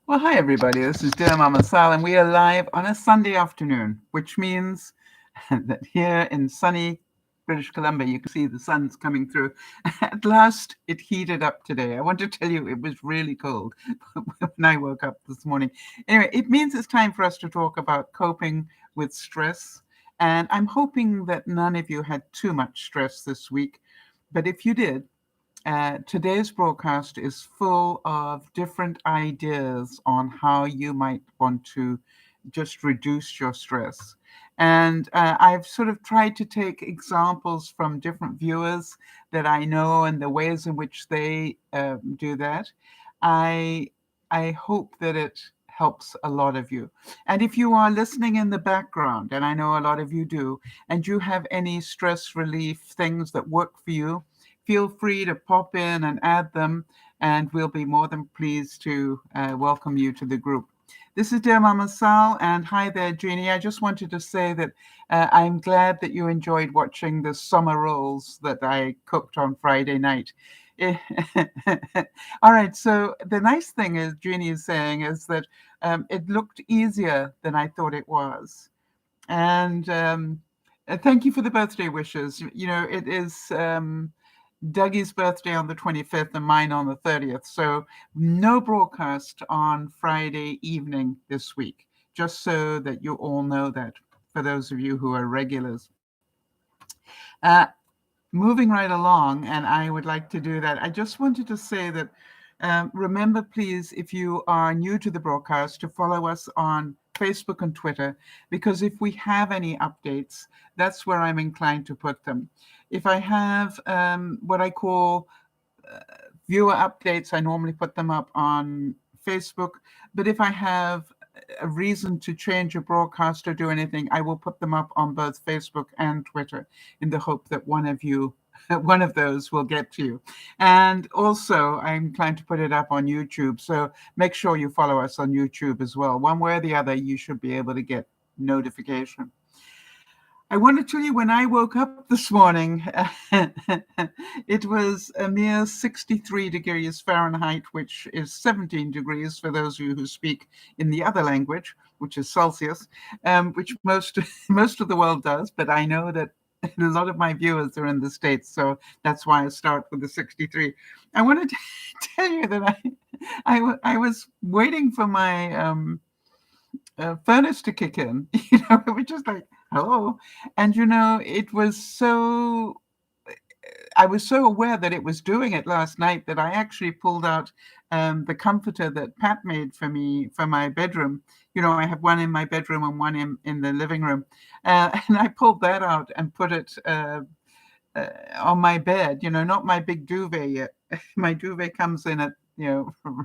Well, hi everybody. This is DearMamaSal, and we are live on a Sunday afternoon, which means that here in sunny British Columbia, you can see the sun's coming through. At last, it heated up today. I want to tell you, it was really cold when I woke up this morning. Anyway, it means it's time for us to talk about coping with stress. And I'm hoping that none of you had too much stress this week. But if you did, today's broadcast is full of different ideas on how you might want to just reduce your stress. And I've sort of tried to take examples from different viewers that I know and the ways in which they do that. I I hope that it helps a lot of you. And if you are listening in the background, and I know a lot of you do, and you have any stress relief things that work for you, feel free to pop in and add them, and we'll be more than pleased to welcome you to the group. This is Dear Mama Sal, and hi there, Jeannie. I just wanted to say that I'm glad that you enjoyed watching the summer rolls that I cooked on Friday night. All right, so the nice thing is, Jeannie is saying, is that it looked easier than I thought it was. And thank you for the birthday wishes. You know, it is Dougie's birthday on the 25th and mine on the 30th. So no broadcast on Friday evening this week, just so that you all know that for those of you who are regulars. Uh, Moving right along, and I would like to do that. I just wanted to say that remember, please, if you are new to the broadcast, to follow us on Facebook and Twitter, because if we have any updates, that's where I'm inclined to put them. If I have what I call viewer updates, I normally put them up on Facebook. But if I have a reason to change a broadcast or do anything, I will put them up on both Facebook and Twitter in the hope that one of those will get to you. And also, I'm inclined to put it up on YouTube. So make sure you follow us on YouTube as well. One way or the other, you should be able to get notification. I want to tell you, when I woke up this morning, it was a mere 63 degrees Fahrenheit, which is 17 degrees for those of you who speak in the other language, which is Celsius, which most of the world does. But I know that a lot of my viewers are in the States, so that's why I start with the 63. I wanted to tell you that I was waiting for my furnace to kick in. It was just like, hello. And it was so I was so aware that it was doing it last night that I actually pulled out the comforter that Pat made for me for my bedroom. I have one in my bedroom and one in the living room. And I pulled that out and put it on my bed, not my big duvet yet. My duvet comes in at,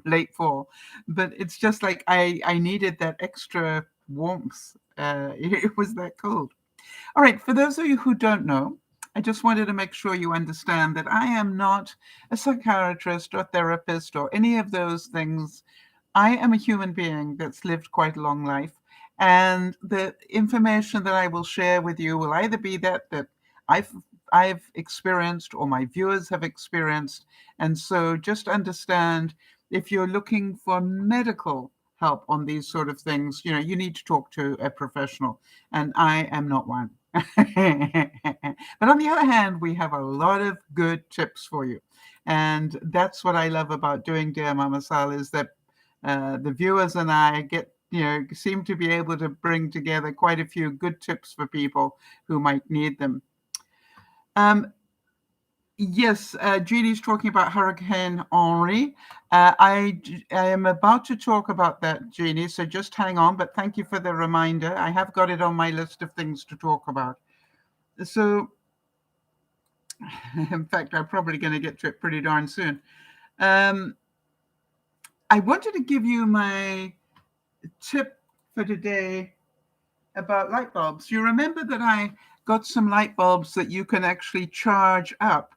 late fall. But it's just like I needed that extra warmth. It was that cold. All right, for those of you who don't know, I just wanted to make sure you understand that I am not a psychiatrist or therapist or any of those things. I am a human being that's lived quite a long life. And the information that I will share with you will either be that I've I've experienced or my viewers have experienced. And so just understand, if you're looking for medical help on these sort of things, you need to talk to a professional. And I am not one. But on the other hand, we have a lot of good tips for you. And that's what I love about doing Dear Mama Sal, is that the viewers and I seem to be able to bring together quite a few good tips for people who might need them. Um, Yes, Jeannie's talking about Hurricane Henri. I am about to talk about that, Jeannie, so just hang on, but thank you for the reminder. I have got it on my list of things to talk about. So, in fact, I'm probably going to get to it pretty darn soon. Um, I wanted to give you my tip for today about light bulbs. You remember that I got some light bulbs that you can actually charge up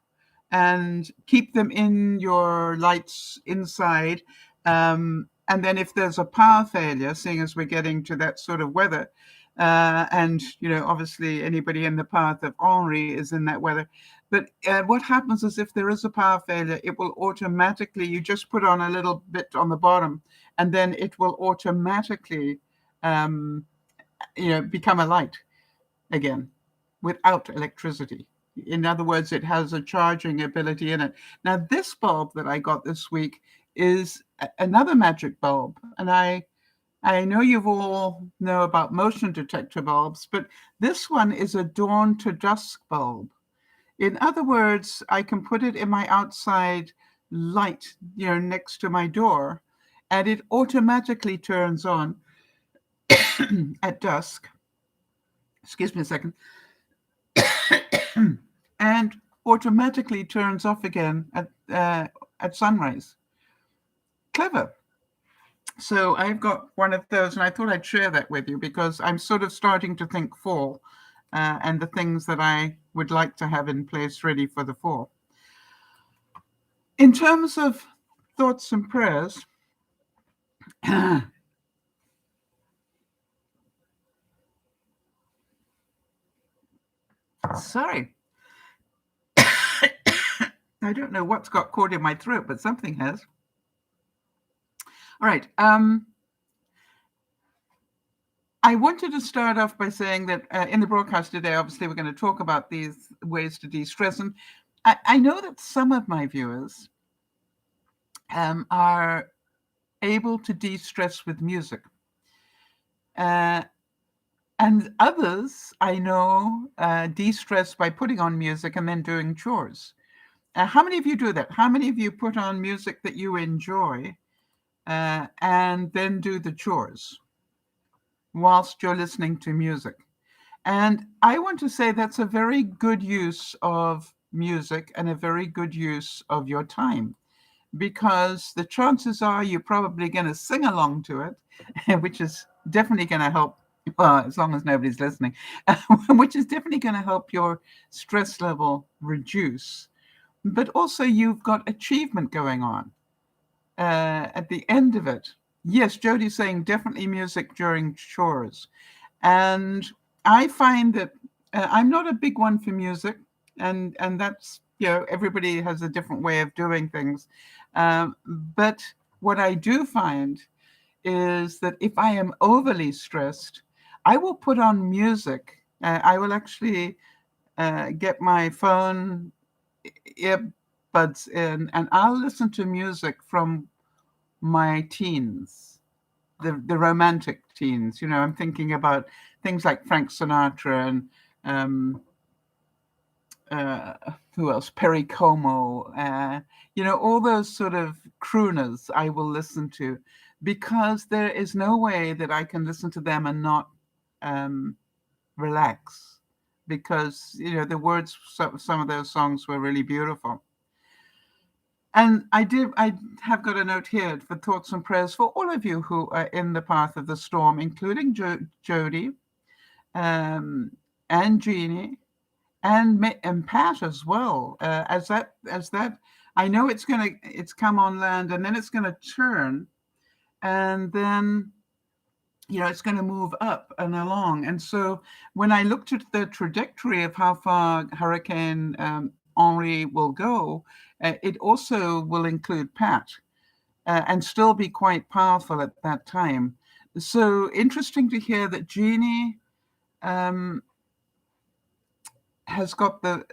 and keep them in your lights inside. And then if there's a power failure, seeing as we're getting to that sort of weather, and obviously anybody in the path of Henri is in that weather, But what happens is if there is a power failure, it will automatically, you just put on a little bit on the bottom, and then it will automatically, um, become a light again without electricity. In other words, it has a charging ability in it. Now, this bulb that I got this week is another magic bulb, and I know you've all know about motion detector bulbs, but this one is a dawn to dusk bulb. In other words, I can put it in my outside light, next to my door, and it automatically turns on at dusk. Excuse me a second. And automatically turns off again at sunrise. Clever. So I've got one of those, and I thought I'd share that with you because I'm sort of starting to think fall and the things that I would like to have in place ready for the fall. In terms of thoughts and prayers, sorry. I don't know what's got caught in my throat, but something has. All right. I wanted to start off by saying that in the broadcast today, obviously, we're going to talk about these ways to de-stress. And I know that some of my viewers are able to de-stress with music. And others, I know, de-stress by putting on music and then doing chores. How many of you do that? How many of you put on music that you enjoy and then do the chores whilst you're listening to music? And I want to say that's a very good use of music and a very good use of your time, because the chances are you're probably going to sing along to it, which is definitely going to help. Well, as long as nobody's listening, which is definitely going to help your stress level reduce. But also you've got achievement going on at the end of it. Yes, Jodi's saying definitely music during chores. And I find that I'm not a big one for music, and that's, everybody has a different way of doing things. But what I do find is that if I am overly stressed, I will put on music. I will actually get my phone earbuds in, and I'll listen to music from my teens, the romantic teens. I'm thinking about things like Frank Sinatra and who else? Perry Como. All those sort of crooners I will listen to, because there is no way that I can listen to them and not relax, because the words of some of those songs were really beautiful. And I have got a note here for thoughts and prayers for all of you who are in the path of the storm, including Jodi, and Jeannie, and Pat as well. As that, I know it's come on land, and then it's gonna turn, and then it's going to move up and along. And so when I looked at the trajectory of how far Hurricane Henri will go, it also will include Pat and still be quite powerful at that time. So interesting to hear that Jeannie has got the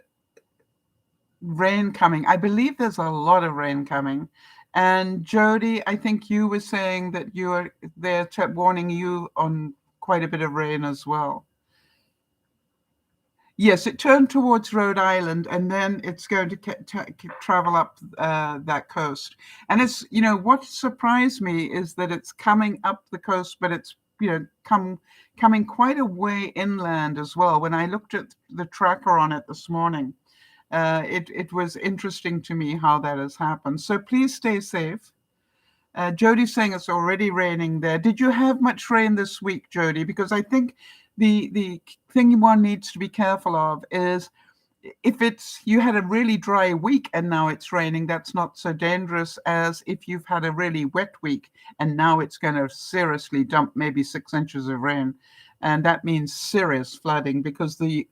rain coming. I believe there's a lot of rain coming. And Jodi, I think you were saying that they're warning you on quite a bit of rain as well. Yes, it turned towards Rhode Island, and then it's going to travel up that coast. And it's, what surprised me is that it's coming up the coast, but it's, coming quite a way inland as well. When I looked at the tracker on it this morning, it was interesting to me how that has happened. So please stay safe. Jodi's saying it's already raining there. Did you have much rain this week, Jodi? Because I think the thing one needs to be careful of is if you had a really dry week and now it's raining, that's not so dangerous as if you've had a really wet week and now it's going to seriously dump maybe 6 inches of rain. and that means serious flooding because the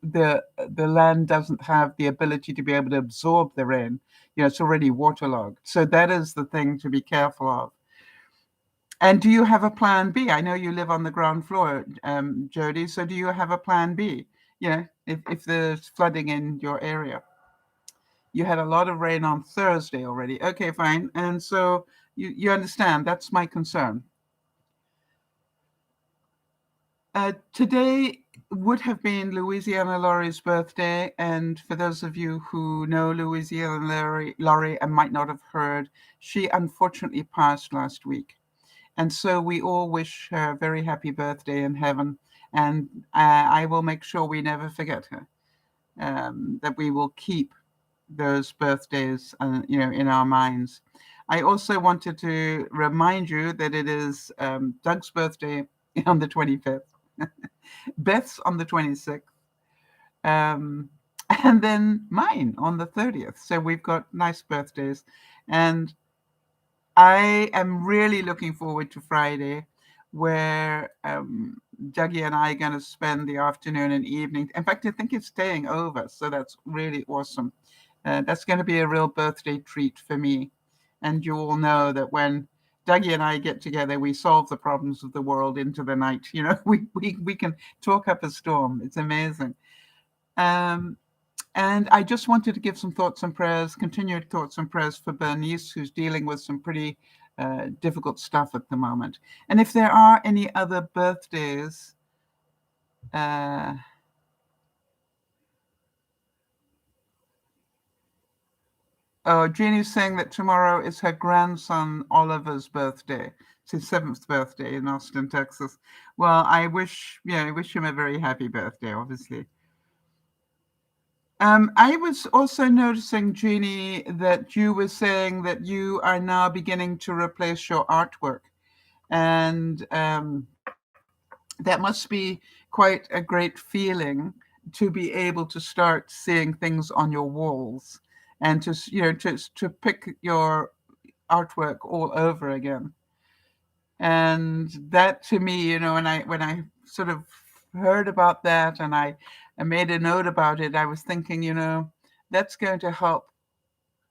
land doesn't have the ability to be able to absorb the rain. It's already waterlogged. So that is the thing to be careful of. And do you have a plan B? I know you live on the ground floor, Jody. So do you have a plan B? If there's flooding in your area. You had a lot of rain on Thursday already. Okay, fine. And so you understand. That's my concern. Today would have been Louisiana Laurie's birthday, and for those of you who know Louisiana Laurie and might not have heard, she unfortunately passed last week. And so we all wish her a very happy birthday in heaven, and I will make sure we never forget her, that we will keep those birthdays, in our minds. I also wanted to remind you that it is Doug's birthday on the 25th. Beth's on the 26th, and then mine on the 30th. So we've got nice birthdays. And I am really looking forward to Friday, where Dougie and I are going to spend the afternoon and evening. In fact, I think it's staying over. So that's really awesome. That's going to be a real birthday treat for me. And you all know that when Dougie and I get together, we solve the problems of the world into the night. We can talk up a storm. It's amazing. And I just wanted to give some thoughts and prayers, continued thoughts and prayers for Bernice, who's dealing with some pretty difficult stuff at the moment. And if there are any other birthdays, Jeannie's saying that tomorrow is her grandson Oliver's birthday. It's his 7th birthday in Austin, Texas. Well, I wish him a very happy birthday, obviously. I was also noticing, Jeannie, that you were saying that you are now beginning to replace your artwork. And that must be quite a great feeling to be able to start seeing things on your walls and to pick your artwork all over again. And that to me, when I sort of heard about that and I made a note about it, I was thinking, that's going to help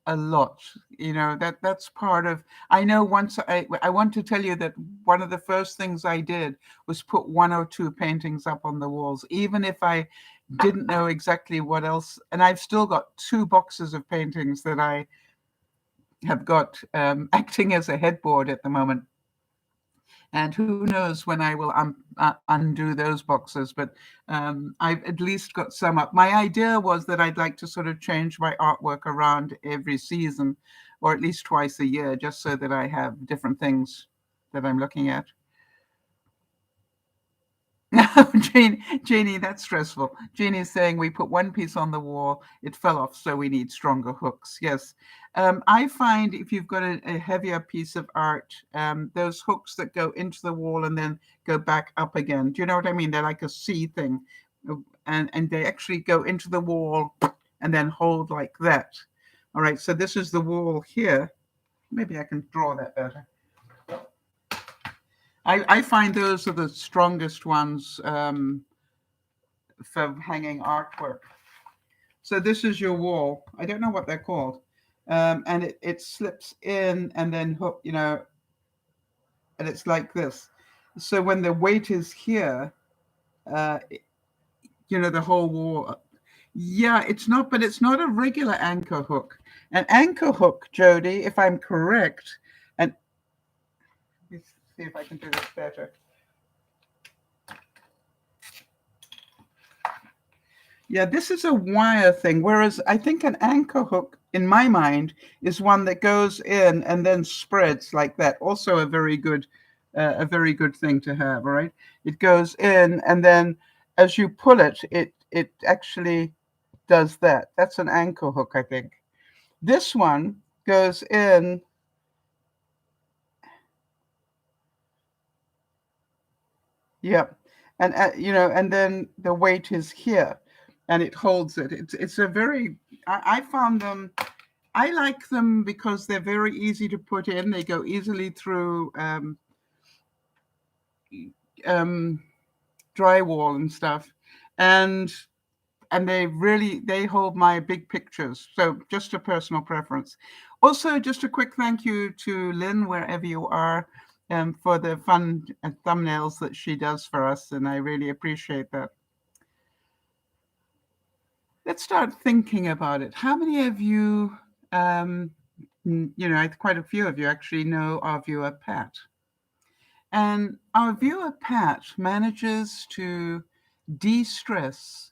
a lot. That's part of. I know once I want to tell you that one of the first things I did was put 1 or 2 paintings up on the walls, even if I didn't know exactly what else. And I've still got 2 boxes of paintings that I have got acting as a headboard at the moment. And who knows when I will undo those boxes, but I've at least got some up. My idea was that I'd like to sort of change my artwork around every season, or at least twice a year, just so that I have different things that I'm looking at. No, Janie, that's stressful. Janie's saying we put one piece on the wall, it fell off, so we need stronger hooks. Yes. I find if you've got a heavier piece of art, those hooks that go into the wall and then go back up again. Do you know what I mean? They're like a C thing. And they actually go into the wall and then hold like that. All right, so this is the wall here. Maybe I can draw that better. I find those are the strongest ones for hanging artwork. So this is your wall. I don't know what they're called. And it slips in and then hook, and it's like this. So when the weight is here, uh, the whole wall. Yeah, but it's not a regular anchor hook. An anchor hook, Jody, if I'm correct, and let's see if I can do this better. Yeah, this is a wire thing, whereas I think an anchor hook, in my mind, is one that goes in and then spreads like that. Also a very good thing to have, all right? It goes in, and then as you pull it, it actually does that. That's an anchor hook, I think. This one goes in. Yep. And and then the weight is here and it holds it. It's a very I found them I like them because they're very easy to put in. They go easily through drywall and stuff, and they hold my big pictures. So just a personal preference. Also, just a quick thank you to Lynn, wherever you are, for the fun thumbnails that she does for us, and I really appreciate that. Let's start thinking about it. How many of you, quite a few of you actually know our viewer Pat? And our viewer Pat manages to de-stress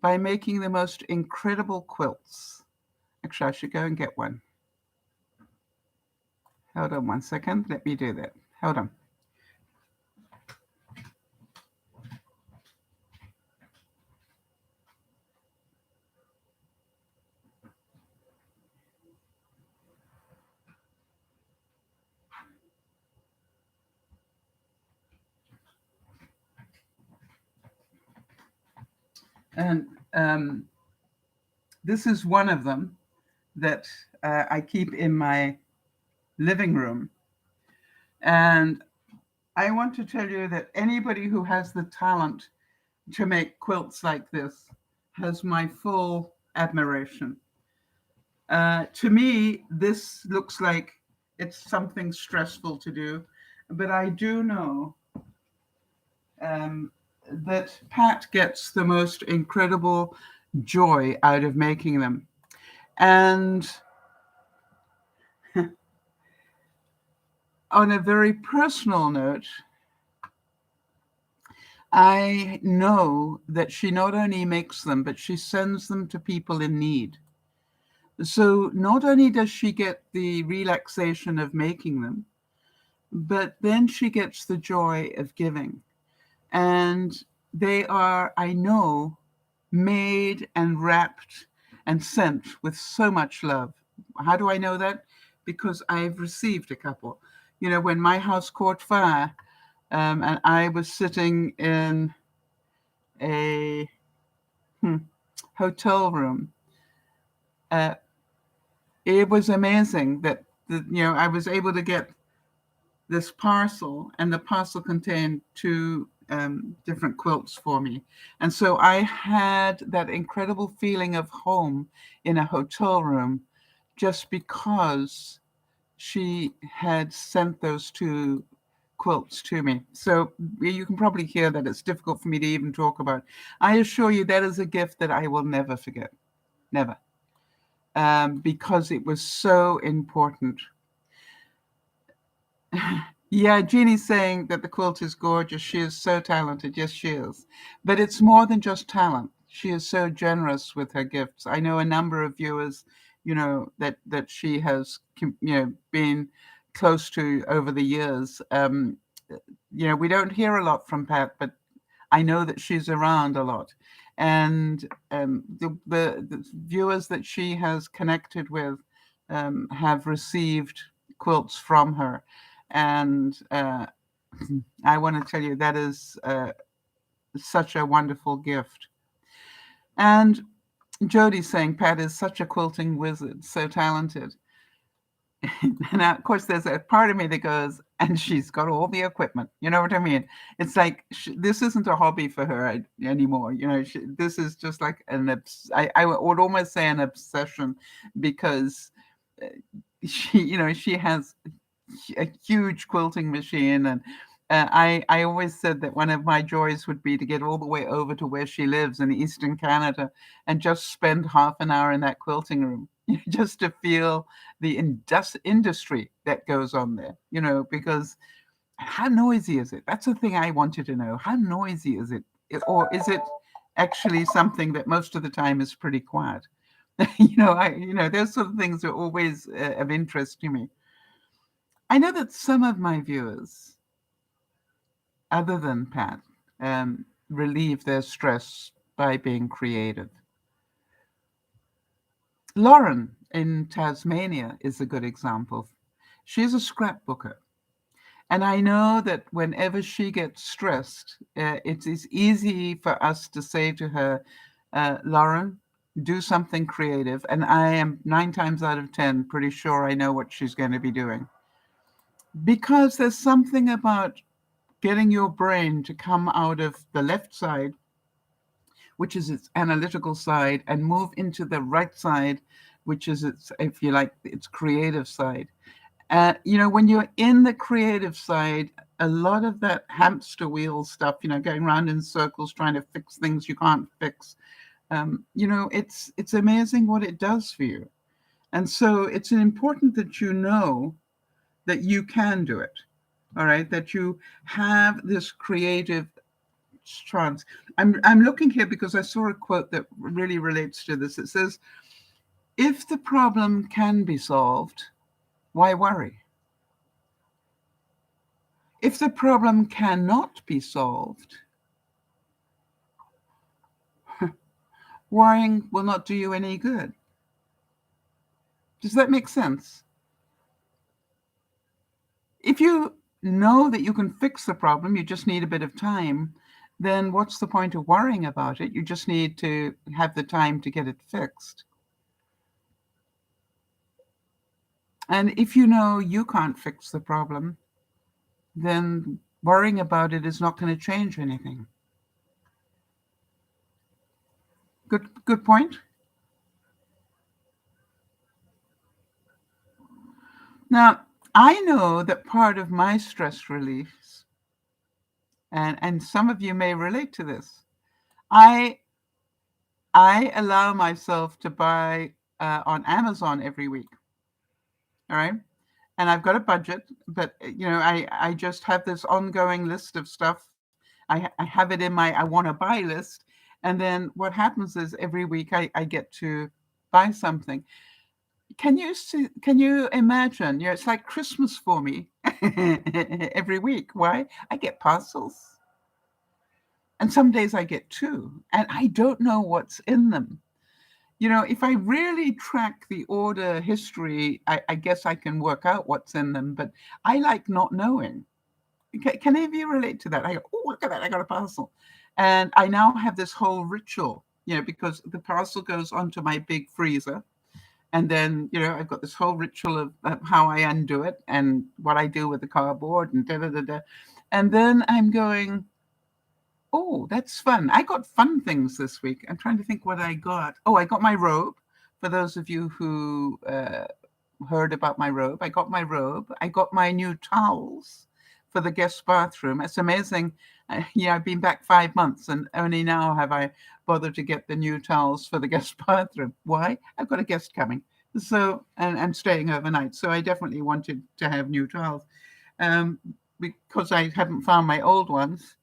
by making the most incredible quilts. Actually, I should go and get one. Hold on one second. Let me do that. Hold on. And this is one of them that I keep in my living room. And I want to tell you that anybody who has the talent to make quilts like this has my full admiration. To me, this looks like it's something stressful to do, but I do know that Pat gets the most incredible joy out of making them. And on a very personal note, I know that she not only makes them, but she sends them to people in need. So not only does she get the relaxation of making them, but then she gets the joy of giving. And they are, I know, made and wrapped and sent with so much love. How do I know that? Because I've received a couple. You know, when my house caught fire, and I was sitting in a hotel room, it was amazing that I was able to get this parcel, and the parcel contained two different quilts for me. And so I had that incredible feeling of home in a hotel room just because she had sent those two quilts to me. So you can probably hear that it's difficult for me to even talk about. I assure you that is a gift that I will never forget. Never. Because it was so important. Yeah, Jeannie's saying that the quilt is gorgeous. She is so talented. Yes, she is. But it's more than just talent. She is so generous with her gifts. I know a number of viewers, that she has, been close to over the years. We don't hear a lot from Pat, but I know that she's around a lot. And the viewers that she has connected with have received quilts from her. And I want to tell you that is such a wonderful gift. And Jody's saying Pat is such a quilting wizard, so talented. And of course, there's a part of me that goes, and she's got all the equipment. You know what I mean? It's like this isn't a hobby for her anymore. This is just like I would almost say an obsession, because she has a huge quilting machine. And I always said that one of my joys would be to get all the way over to where she lives in Eastern Canada and just spend half an hour in that quilting room, just to feel the industry that goes on there, because how noisy is it? That's the thing I wanted to know. How noisy is it? Or is it actually something that most of the time is pretty quiet? Those sort of things are always of interest to me. I know that some of my viewers, other than Pat, relieve their stress by being creative. Lauren in Tasmania is a good example. She's a scrapbooker. And I know that whenever she gets stressed, it is easy for us to say to her, Lauren, do something creative. And I am 9 times out of 10 pretty sure I know what she's going to be doing. Because there's something about getting your brain to come out of the left side, which is its analytical side, and move into the right side, which is its, if you like, its creative side. When you're in the creative side, a lot of that hamster wheel stuff, going around in circles trying to fix things you can't fix, it's amazing what it does for you. And so it's important that you know that you can do it. All right, that you have this creative chance. I'm looking here because I saw a quote that really relates to this. It says, "If the problem can be solved, why worry? If the problem cannot be solved, worrying will not do you any good." Does that make sense? If you know that you can fix the problem, you just need a bit of time, then what's the point of worrying about it? You just need to have the time to get it fixed. And if you know you can't fix the problem, then worrying about it is not going to change anything. Good point. Now, I know that part of my stress relief, and some of you may relate to this, I allow myself to buy on Amazon every week. All right. And I've got a budget, but I just have this ongoing list of stuff. I have it in my I want to buy list. And then what happens is every week I get to buy something. Can you imagine? It's like Christmas for me every week. Why? I get parcels. And some days I get two, and I don't know what's in them. If I really track the order history, I guess I can work out what's in them, but I like not knowing. Can any of you relate to that? I go, oh, look at that, I got a parcel. And I now have this whole ritual, because the parcel goes onto my big freezer. And then, I've got this whole ritual of how I undo it and what I do with the cardboard and da-da-da-da. And then I'm going, oh, that's fun. I got fun things this week. I'm trying to think what I got. Oh, I got my robe. For those of you who heard about my robe, I got my robe. I got my new towels for the guest bathroom. It's amazing. I've been back 5 months and only now have I bothered to get the new towels for the guest bathroom. Why? I've got a guest coming. So, and staying overnight. So I definitely wanted to have new towels because I haven't found my old ones.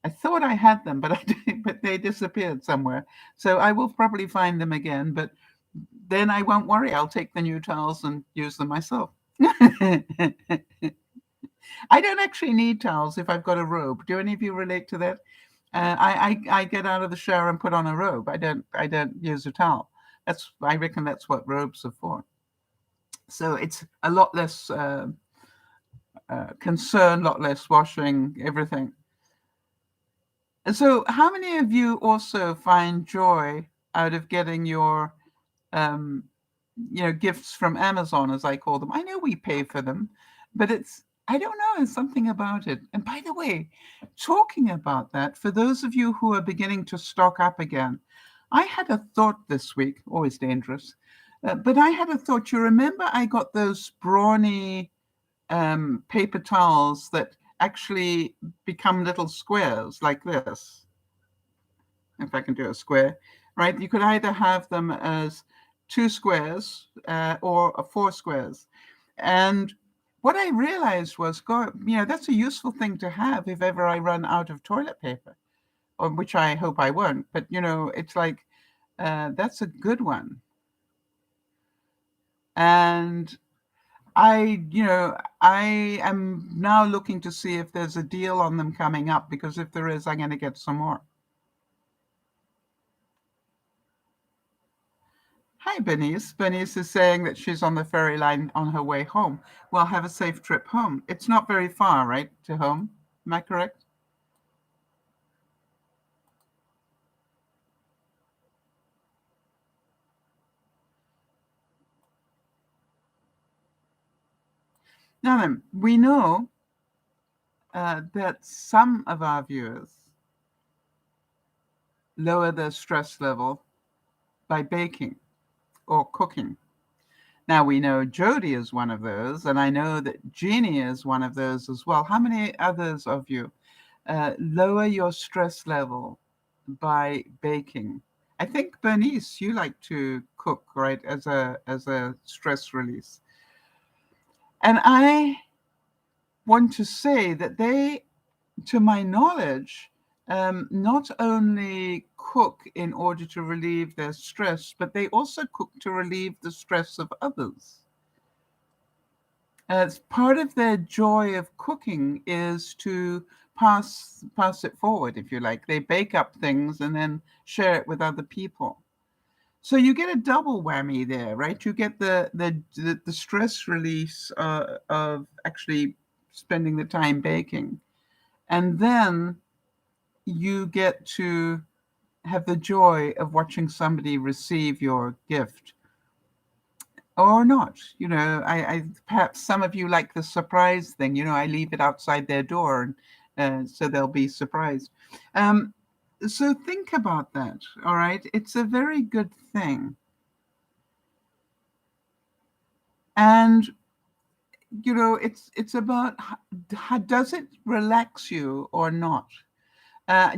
I thought I had them, but but they disappeared somewhere. So I will probably find them again, but then I won't worry. I'll take the new towels and use them myself. I don't actually need towels if I've got a robe. Do any of you relate to that? I get out of the shower and put on a robe. I don't use a towel. I reckon that's what robes are for. So it's a lot less concern, a lot less washing, everything. And so, how many of you also find joy out of getting your, um, gifts from Amazon, as I call them? I know we pay for them, but I don't know, there's something about it. And by the way, talking about that, for those of you who are beginning to stock up again, I had a thought this week, always dangerous, but I had a thought. You remember I got those brawny paper towels that actually become little squares like this. If I can do a square, right? You could either have them as 2 squares or 4 squares. And what I realized was, God, that's a useful thing to have if ever I run out of toilet paper, or which I hope I won't. But, it's like, that's a good one. And I am now looking to see if there's a deal on them coming up, because if there is, I'm going to get some more. Hi, Bernice. Bernice is saying that she's on the ferry line on her way home. Well, have a safe trip home. It's not very far, right, to home? Am I correct? Now then, we know that some of our viewers lower their stress level by baking or cooking. Now we know Jody is one of those, and I know that Jeannie is one of those as well. How many others of you lower your stress level by baking? I think Bernice, you like to cook, right, as a stress release. And I want to say that they, to my knowledge, not only cook in order to relieve their stress, but they also cook to relieve the stress of others. As part of their joy of cooking is to pass it forward, if you like. They bake up things and then share it with other people. So you get a double whammy there, right? You get the stress release of actually spending the time baking, and then you get to have the joy of watching somebody receive your gift or not. I perhaps some of you like the surprise thing. I leave it outside their door, and so they'll be surprised. Um, so think about that. All right, it's a very good thing, and it's about how does it relax you or not.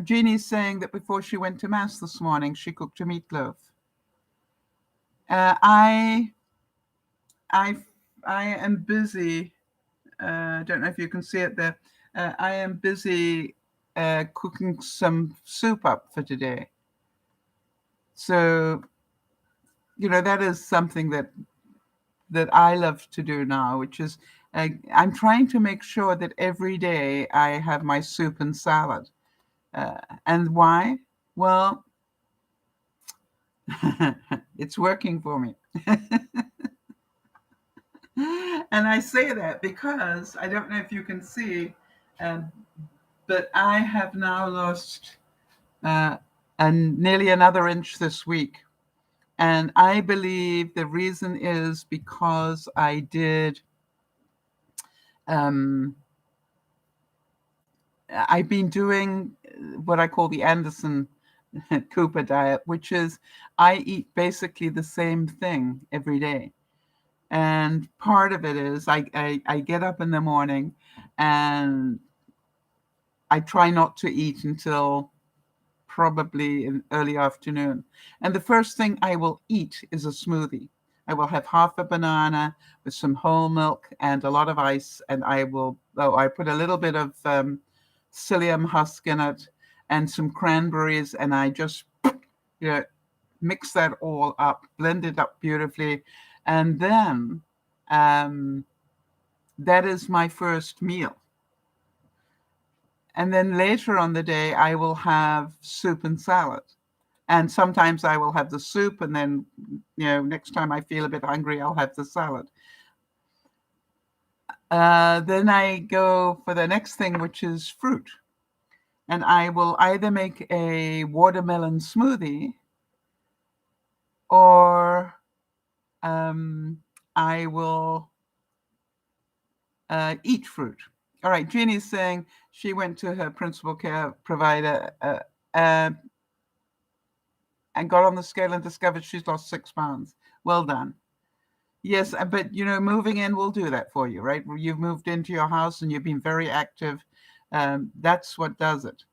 Jeannie's saying that before she went to mass this morning, she cooked a meatloaf. Uh, I I I am busy. I don't know if you can see it there. I am busy cooking some soup up for today. So that is something that I love to do now, which is I'm trying to make sure that every day I have my soup and salad. And why? Well, it's working for me. And I say that because I don't know if you can see, um, but I have now lost uh, nearly another inch this week. And I believe the reason is because I did, um, I've been doing what I call the Anderson Cooper diet, which is I eat basically the same thing every day. And part of it is I get up in the morning and I try not to eat until probably in early afternoon. And the first thing I will eat is a smoothie. I will have half a banana with some whole milk and a lot of ice. And I put a little bit of psyllium husk in it and some cranberries. And I just, mix that all up, blend it up beautifully. And then that is my first meal. And then later on the day, I will have soup and salad. And sometimes I will have the soup, and then, next time I feel a bit hungry, I'll have the salad. Then I go for the next thing, which is fruit. And I will either make a watermelon smoothie or I will eat fruit. All right, Jeannie's saying she went to her principal care provider and got on the scale and discovered she's lost 6 pounds. Well done. Yes, but moving in will do that for you, right? You've moved into your house and you've been very active. That's what does it.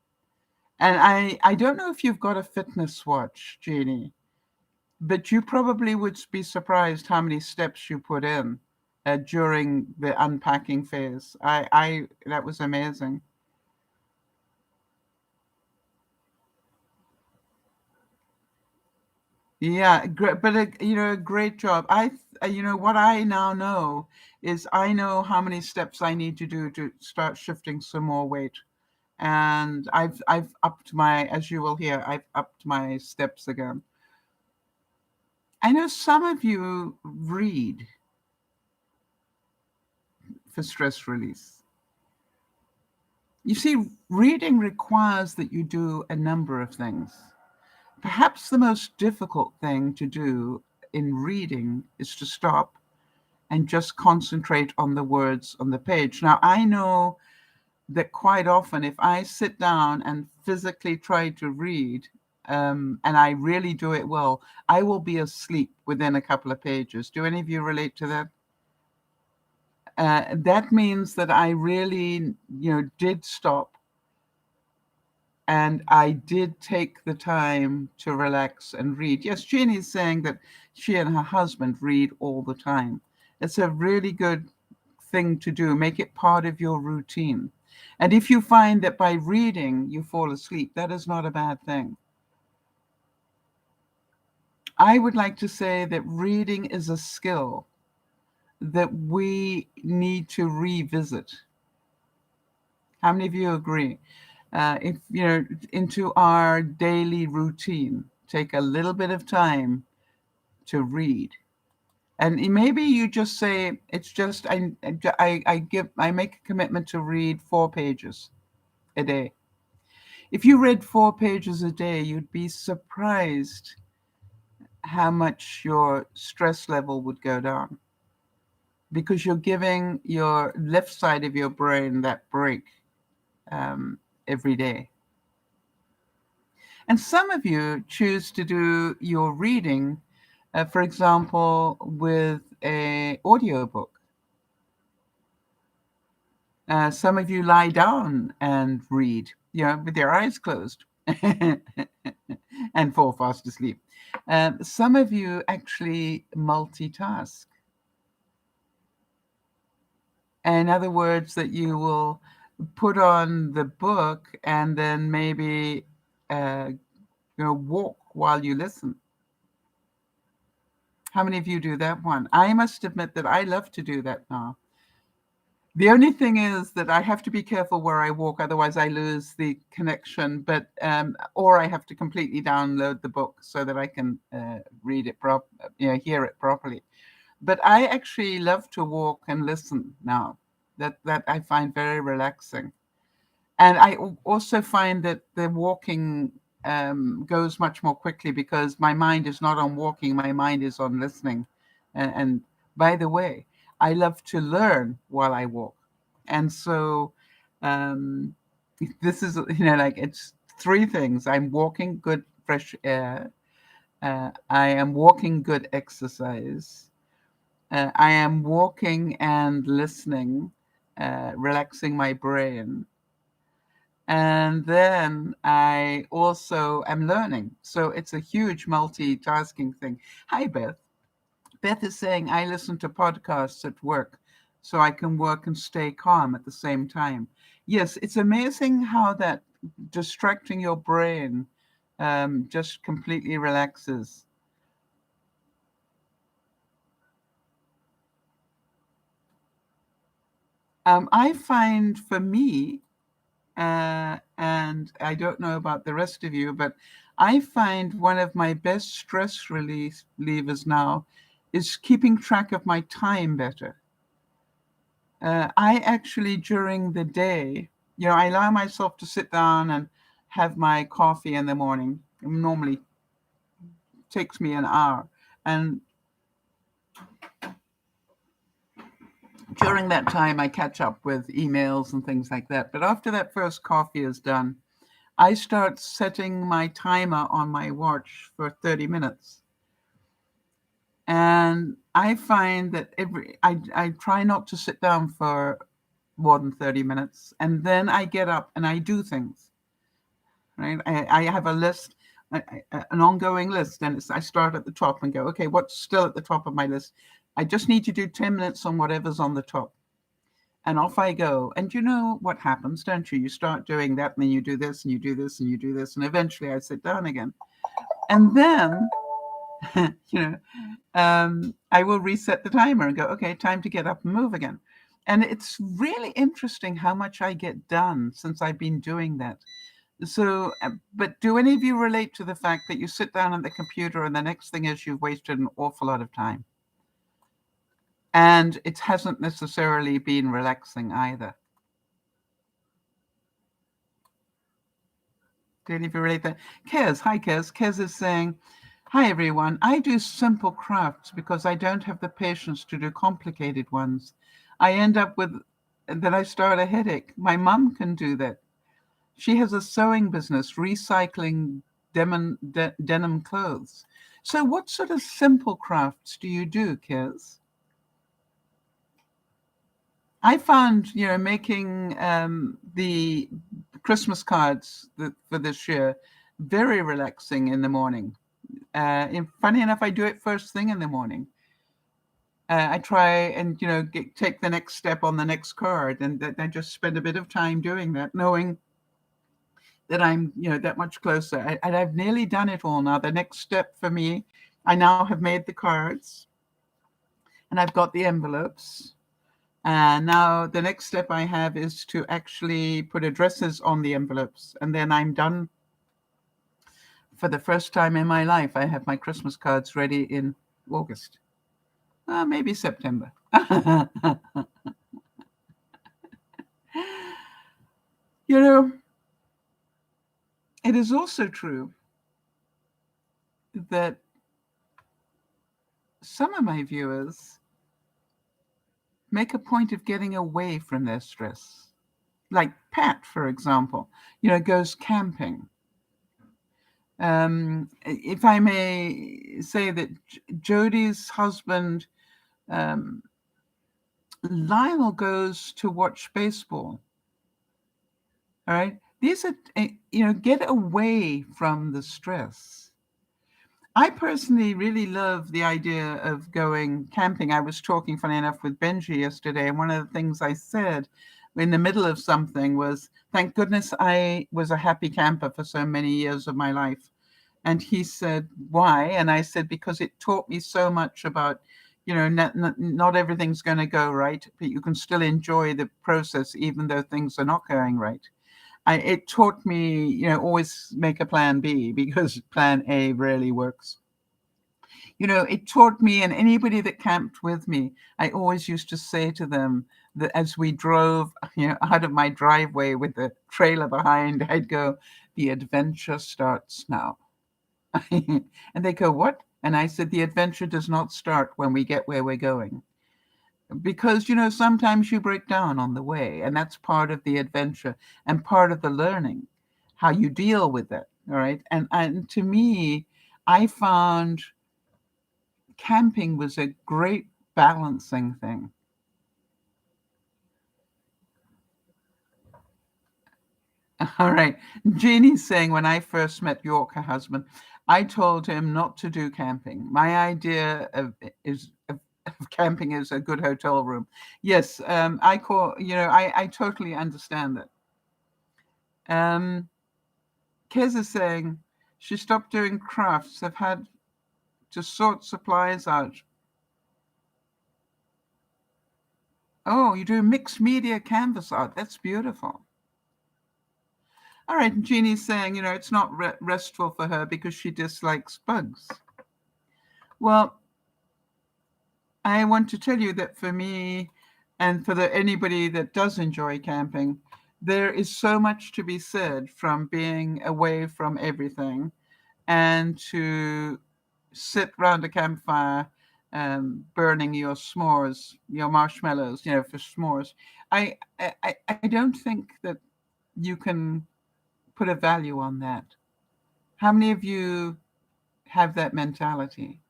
And I don't know if you've got a fitness watch, Jeannie, but you probably would be surprised how many steps you put in during the unpacking phase. That was amazing. Yeah, great, but great job. What I now know is I know how many steps I need to do to start shifting some more weight, and I've upped my, as you will hear, I've upped my steps again. I know some of you read for stress release. You see, reading requires that you do a number of things. Perhaps the most difficult thing to do in reading is to stop and just concentrate on the words on the page. Now, I know that quite often, if I sit down and physically try to read, and I really do it well, I will be asleep within a couple of pages. Do any of you relate to that? That means that I really, did stop, and I did take the time to relax and read. Yes, Jeannie's saying that she and her husband read all the time. It's a really good thing to do. Make it part of your routine. And if you find that by reading you fall asleep, that is not a bad thing. I would like to say that reading is a skill that we need to revisit. How many of you agree? If into our daily routine, take a little bit of time to read. And maybe you just say, it's just I make a commitment to read 4 pages a day. If you read 4 pages a day, you'd be surprised how much your stress level would go down, because you're giving your left side of your brain that break every day. And some of you choose to do your reading, for example, with a audiobook. Some of you lie down and read, with your eyes closed and fall fast asleep. Some of you actually multitask. In other words, that you will put on the book and then maybe walk while you listen. How many of you do that one? I must admit that I love to do that now. The only thing is that I have to be careful where I walk, otherwise I lose the connection. But or I have to completely download the book so that I can read it hear it properly. But I actually love to walk and listen now. That I find very relaxing. And I also find that the walking goes much more quickly, because my mind is not on walking, my mind is on listening. And by the way, I love to learn while I walk. And so this is, like, it's 3 things. I'm walking good, fresh air. I am walking good exercise. I am walking and listening, relaxing my brain. And then I also am learning. So it's a huge multitasking thing. Hi, Beth. Beth is saying, I listen to podcasts at work so I can work and stay calm at the same time. Yes, it's amazing how that distracting your brain just completely relaxes. I find, for me, and I don't know about the rest of you, but I find one of my best stress relievers now is keeping track of my time better. I actually, during the day, I allow myself to sit down and have my coffee in the morning. It normally takes me an hour. And during that time, I catch up with emails and things like that. But after that first coffee is done, I start setting my timer on my watch for 30 minutes. And I find that I try not to sit down for more than 30 minutes. And then I get up and I do things, right? I have a list, an ongoing list. And I start at the top and go, okay, what's still at the top of my list? I just need to do 10 minutes on whatever's on the top. And off I go. And you know what happens, don't you? You start doing that, and then you do this, and you do this, and you do this. And eventually I sit down again. And then, I will reset the timer and go, okay, time to get up and move again. And it's really interesting how much I get done since I've been doing that. So, but do any of you relate to the fact that you sit down at the computer and the next thing is you've wasted an awful lot of time? And it hasn't necessarily been relaxing either. Do any of you relate that? Kez, hi Kez. Kez is saying, hi everyone. I do simple crafts because I don't have the patience to do complicated ones. I end up with that I start a headache. My mum can do that. She has a sewing business, recycling denim clothes. So, what sort of simple crafts do you do, Kez? I found, making the Christmas cards for this year very relaxing in the morning. Funny enough, I do it first thing in the morning. I try and take the next step on the next card, and I just spend a bit of time doing that, knowing that I'm that much closer. And I've nearly done it all now. The next step for me, I now have made the cards, and I've got the envelopes. And now the next step I have is to actually put addresses on the envelopes, and then I'm done. For the first time in my life, I have my Christmas cards ready in August, maybe September. You know, it is also true that some of my viewers make a point of getting away from their stress. Like Pat, for example, goes camping. If I may say that Jodie's husband, um, Lionel, goes to watch baseball. All right. These are, get away from the stress. I personally really love the idea of going camping. I was talking, funny enough, with Benji yesterday, and one of the things I said in the middle of something was, thank goodness I was a happy camper for so many years of my life. And he said, why? And I said, because it taught me so much about, not everything's going to go right, but you can still enjoy the process, even though things are not going right. It taught me, always make a plan B, because plan A rarely works. It taught me, and anybody that camped with me, I always used to say to them that as we drove, out of my driveway with the trailer behind, I'd go, the adventure starts now. And they go, what? And I said, the adventure does not start when we get where we're going. Because, sometimes you break down on the way, and that's part of the adventure and part of the learning, how you deal with it. All right. And to me, I found camping was a great balancing thing. All right. Jeannie's saying, when I first met York, her husband, I told him not to do camping. My idea of camping is a good hotel room. Yes, I totally understand that. Kez is saying she stopped doing crafts. I've had to sort supplies out. Oh, you do mixed media canvas art. That's beautiful. All right, and Jeannie's saying, it's not restful for her because she dislikes bugs. Well, I want to tell you that for me, and for anybody that does enjoy camping, there is so much to be said from being away from everything and to sit round a campfire, burning your s'mores, your marshmallows, for s'mores. I don't think that you can put a value on that. How many of you have that mentality?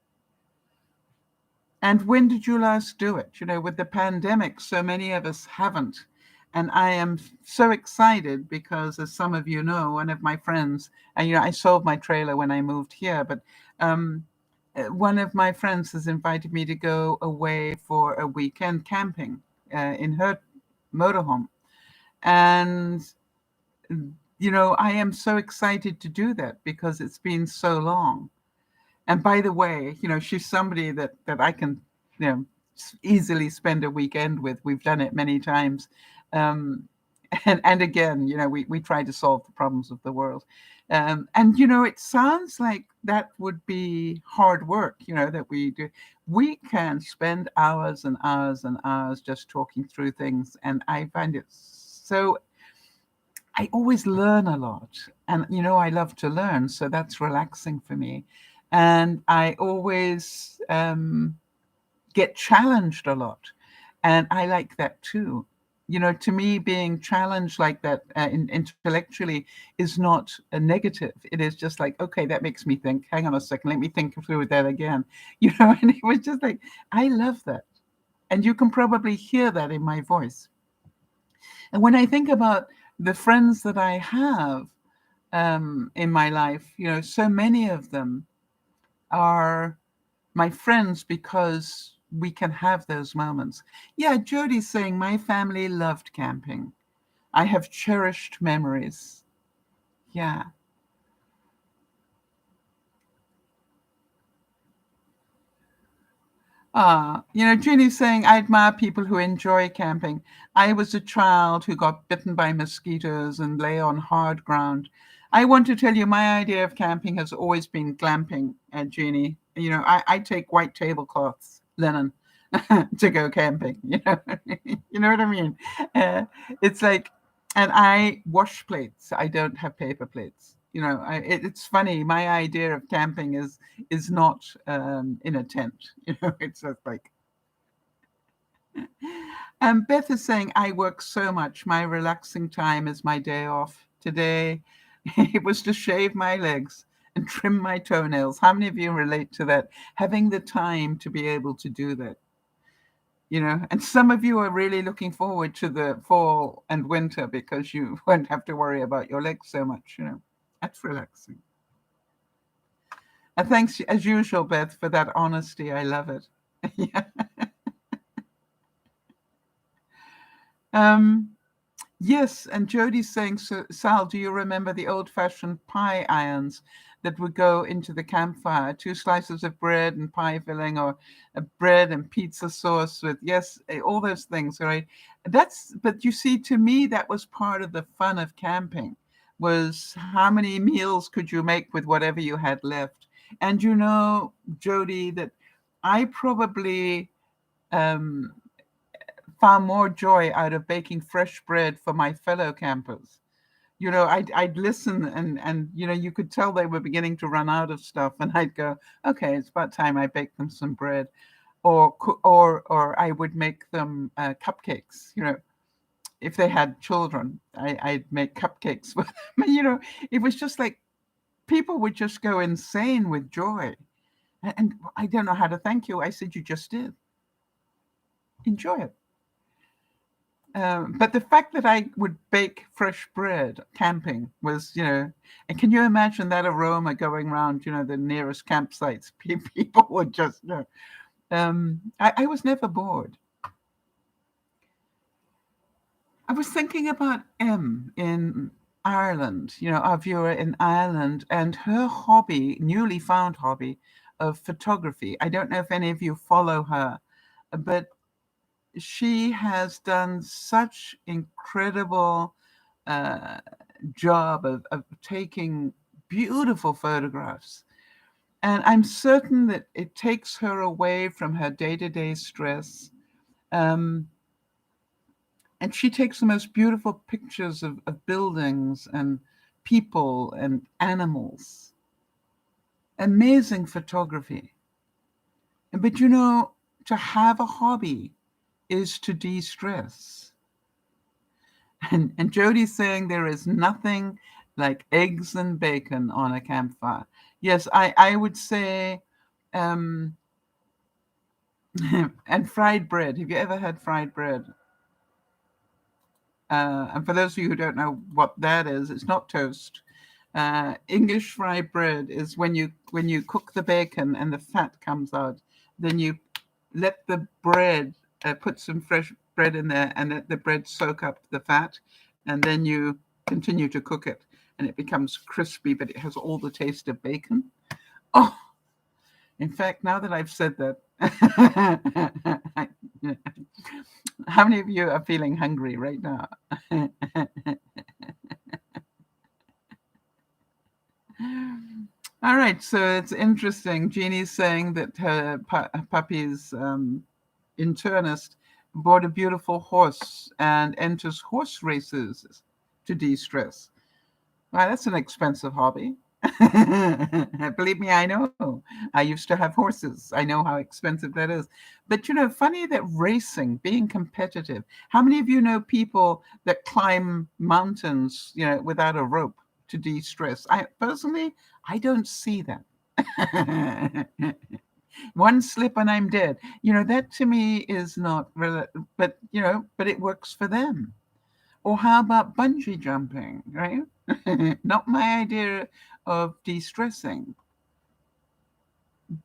And when did you last do it? With the pandemic, so many of us haven't. And I am so excited because, as some of you know, one of my friends, and I sold my trailer when I moved here, but one of my friends has invited me to go away for a weekend camping in her motorhome. And, I am so excited to do that because it's been so long. And by the way, she's somebody that I can, easily spend a weekend with. We've done it many times. Um, and again, we try to solve the problems of the world. And, it sounds like that would be hard work, that we do. We can spend hours and hours and hours just talking through things. And I find it so, I always learn a lot. And, I love to learn. So that's relaxing for me. And I always get challenged a lot. And I like that too. to me, being challenged like that intellectually is not a negative. It is just like, okay, that makes me think. Hang on a second, let me think through that again. And it was just like, I love that. And you can probably hear that in my voice. And when I think about the friends that I have in my life, so many of them are my friends because we can have those moments. Yeah, Jody's saying my family loved camping. I have cherished memories. Yeah. Jeannie's saying, I admire people who enjoy camping. I was a child who got bitten by mosquitoes and lay on hard ground. I want to tell you, my idea of camping has always been glamping, Jeannie. I take white tablecloths, linen, to go camping. You know what I mean? Uh, it's like, and I wash plates. I don't have paper plates. It's funny. My idea of camping is not in a tent. It's just like. Beth is saying, I work so much. My relaxing time is my day off. Today, it was to shave my legs and trim my toenails. How many of you relate to that? Having the time to be able to do that. And some of you are really looking forward to the fall and winter because you won't have to worry about your legs so much. That's relaxing. And thanks, as usual, Beth, for that honesty. I love it. Yeah. Yes, and Jody's saying, so, Sal, do you remember the old-fashioned pie irons that would go into the campfire? 2 slices of bread and pie filling, or a bread and pizza sauce with, yes, all those things, right? But you see, to me, that was part of the fun of camping, was how many meals could you make with whatever you had left? And Jody, that I probably um, found more joy out of baking fresh bread for my fellow campers. I'd listen, and you could tell they were beginning to run out of stuff, and I'd go, okay, it's about time I bake them some bread, or I would make them cupcakes. If they had children, I'd make cupcakes for them. It was just like people would just go insane with joy, and I don't know how to thank you. I said, you just did. Enjoy it. But the fact that I would bake fresh bread camping was, and can you imagine that aroma going around, the nearest campsites? People would just, I was never bored. I was thinking about M in Ireland, our viewer in Ireland, and her hobby, newly found hobby of photography. I don't know if any of you follow her, but she has done such incredible job of taking beautiful photographs. And I'm certain that it takes her away from her day-to-day stress. Um, and she takes the most beautiful pictures of buildings and people and animals. Amazing photography. But to have a hobby is to de-stress. And Jody's saying there is nothing like eggs and bacon on a campfire. Yes, I would say, and fried bread. Have you ever had fried bread? And for those of you who don't know what that is, it's not toast. English fried bread is when you cook the bacon and the fat comes out, then you let the bread, put some fresh bread in there and let the bread soak up the fat, and then you continue to cook it, and it becomes crispy, but it has all the taste of bacon. Oh, in fact, now that I've said that, how many of you are feeling hungry right now? All right, so it's interesting. Jeannie's saying that her puppy's internist bought a beautiful horse and enters horse races to de-stress. Wow, that's an expensive hobby. Believe me, I know. I used to have horses. I know how expensive that is. But funny that racing, being competitive. How many of you know people that climb mountains, without a rope to de-stress? I personally, I don't see that. One slip and I'm dead. That to me is not, but it works for them. Or how about bungee jumping, right? Not my idea of de-stressing,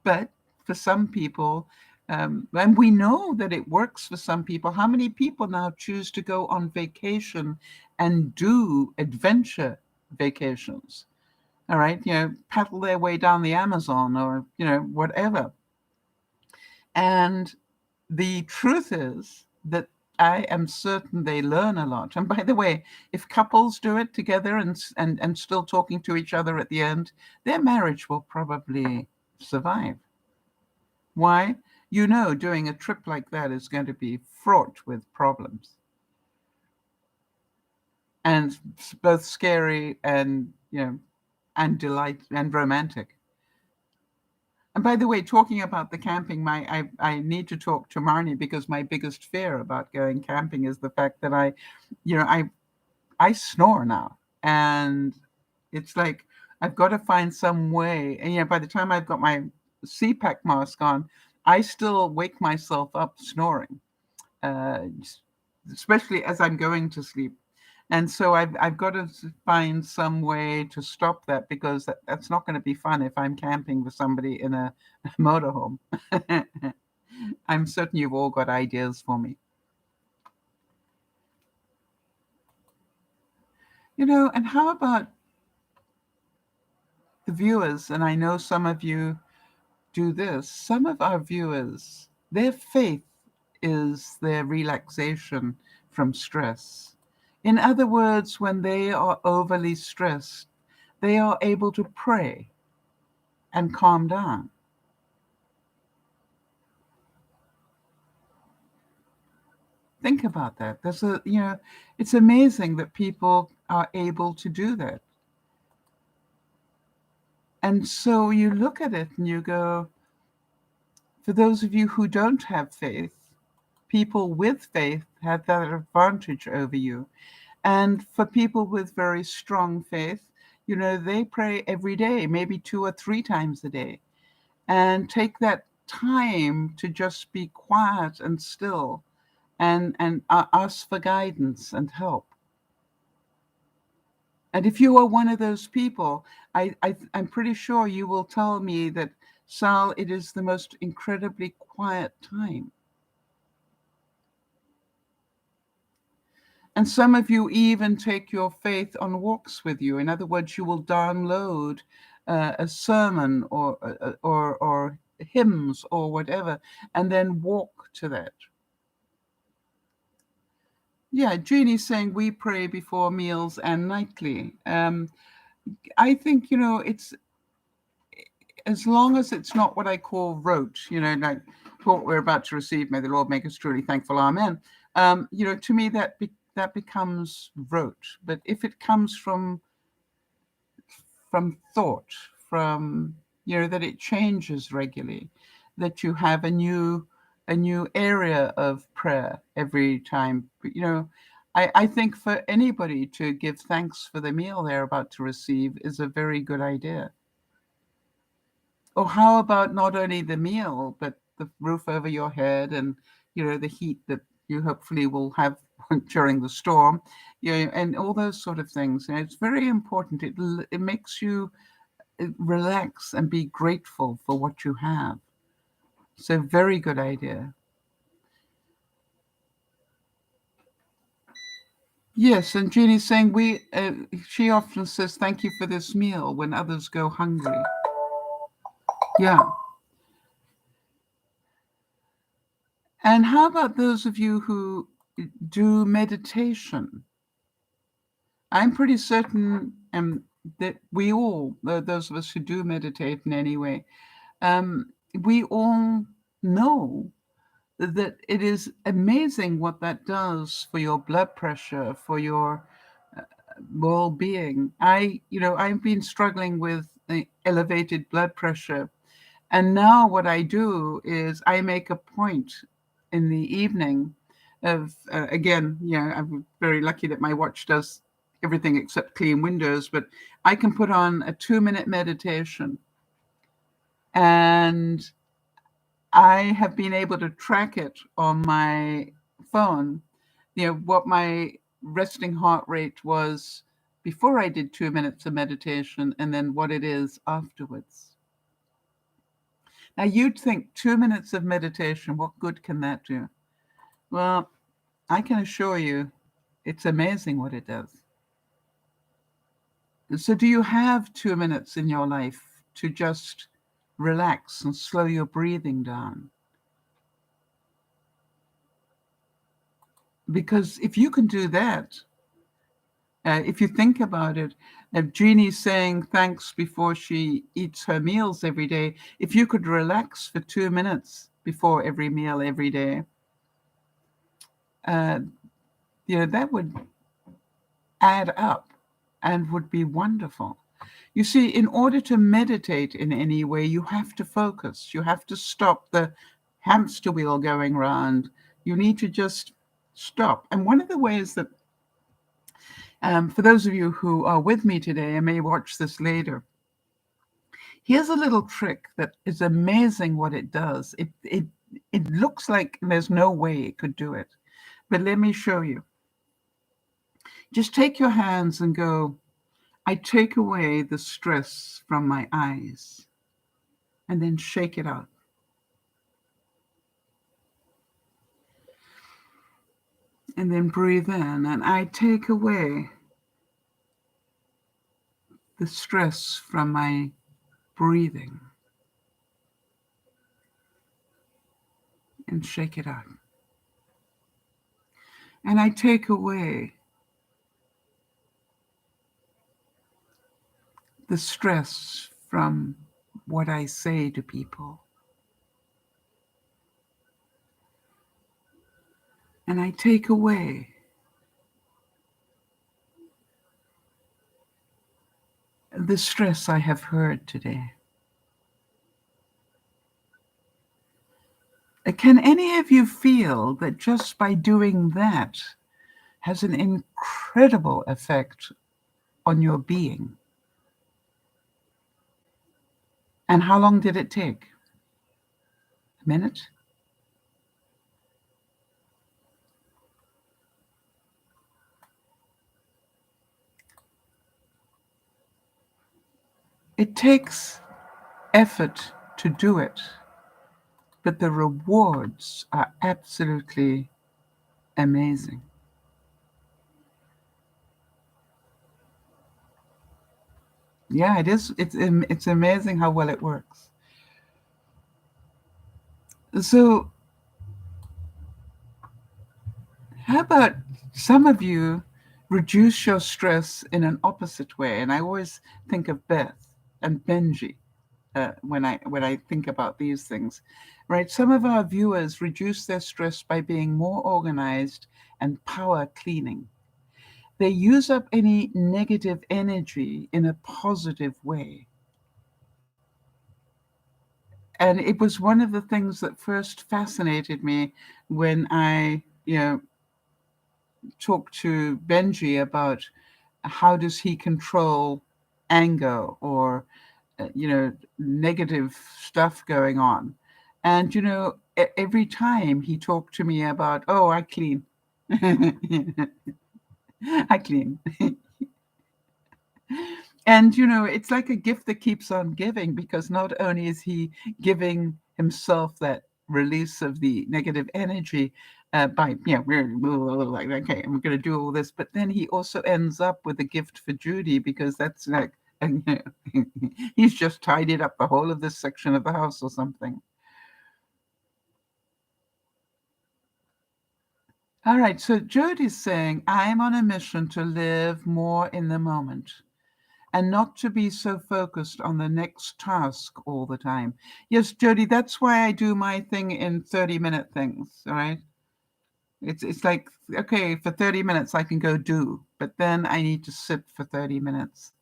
but for some people, and we know that it works for some people. How many people now choose to go on vacation and do adventure vacations? All right, paddle their way down the Amazon or, whatever. And the truth is that I am certain they learn a lot. And by the way, if couples do it together and still talking to each other at the end, their marriage will probably survive. Why? Doing a trip like that is going to be fraught with problems and both scary and, and delight and romantic. And by the way, talking about the camping, I need to talk to Marnie because my biggest fear about going camping is the fact that you know, I snore now, and it's like I've got to find some way. And by the time I've got my CPAC mask on, I still wake myself up snoring, uh, especially as I'm going to sleep. And so I've got to find some way to stop that because that's not going to be fun if I'm camping with somebody in a motorhome. I'm certain you've all got ideas for me. And how about the viewers? And I know some of you do this. Some of our viewers, their faith is their relaxation from stress. In other words, when they are overly stressed, they are able to pray and calm down. Think about that. It's amazing that people are able to do that. And so you look at it and you go, for those of you who don't have faith, people with faith have that advantage over you. And for people with very strong faith, they pray every day, maybe 2 or 3 times a day, and take that time to just be quiet and still and ask for guidance and help. And if you are one of those people, I'm pretty sure you will tell me that, Sal, it is the most incredibly quiet time. And some of you even take your faith on walks with you. In other words, you will download a sermon or hymns or whatever, and then walk to that. Yeah, Jeannie's saying we pray before meals and nightly. I think, it's as long as it's not what I call rote, like what we're about to receive, may the Lord make us truly thankful, amen. To me, that becomes rote. But if it comes from thought, from, that it changes regularly, that you have a new area of prayer every time, I think for anybody to give thanks for the meal they're about to receive is a very good idea. Or how about not only the meal, but the roof over your head and, the heat that you hopefully will have during the storm, and all those sort of things. And it's very important. It makes you relax and be grateful for what you have. So very good idea. Yes, and Jeannie's saying she often says thank you for this meal when others go hungry. Yeah. And how about those of you who do meditation? I'm pretty certain that we all, those of us who do meditate in any way, we all know that it is amazing what that does for your blood pressure, for your well-being. I've been struggling with elevated blood pressure, and now what I do is I make a point in the evening of, again, I'm very lucky that my watch does everything except clean windows, but I can put on a 2-minute meditation, and I have been able to track it on my phone, what my resting heart rate was before I did 2 minutes of meditation, and then what it is afterwards. Now, you'd think 2 minutes of meditation, what good can that do? Well, I can assure you it's amazing what it does. So, do you have 2 minutes in your life to just relax and slow your breathing down? Because if you can do that, if you think about it, Jeannie's saying thanks before she eats her meals every day. If you could relax for 2 minutes before every meal every day, uh, that would add up and would be wonderful. You see, in order to meditate in any way, you have to focus. You have to stop the hamster wheel going round. You need to just stop. And one of the ways that, for those of you who are with me today and may watch this later, here's a little trick that is amazing what it does. It looks like there's no way it could do it, but let me show you. Just take your hands and go, I take away the stress from my eyes, and then shake it out. And then breathe in, and I take away the stress from my breathing, and shake it out. And I take away the stress from what I say to people. And I take away the stress I have heard today. Can any of you feel that just by doing that has an incredible effect on your being? And how long did it take? A minute? It takes effort to do it, but the rewards are absolutely amazing. Yeah, it is. It's amazing how well it works. So, how about some of you reduce your stress in an opposite way? And I always think of Beth and Benji when I think about these things, right? Some of our viewers reduce their stress by being more organized and power cleaning. They use up any negative energy in a positive way. And it was one of the things that first fascinated me when I, talked to Benji about how does he control anger or, negative stuff going on. And, every time he talked to me about, oh, I clean. I clean. And, it's like a gift that keeps on giving, because not only is he giving himself that release of the negative energy by, we're like, okay, I'm going to do all this, but then he also ends up with a gift for Judy, because that's like, and, he's just tidied up the whole of this section of the house or something. All right, so Jody's saying, I'm on a mission to live more in the moment and not to be so focused on the next task all the time. Yes, Jody, that's why I do my thing in 30-minute things, all right? It's like, okay, for 30 minutes I can go do, but then I need to sit for 30 minutes.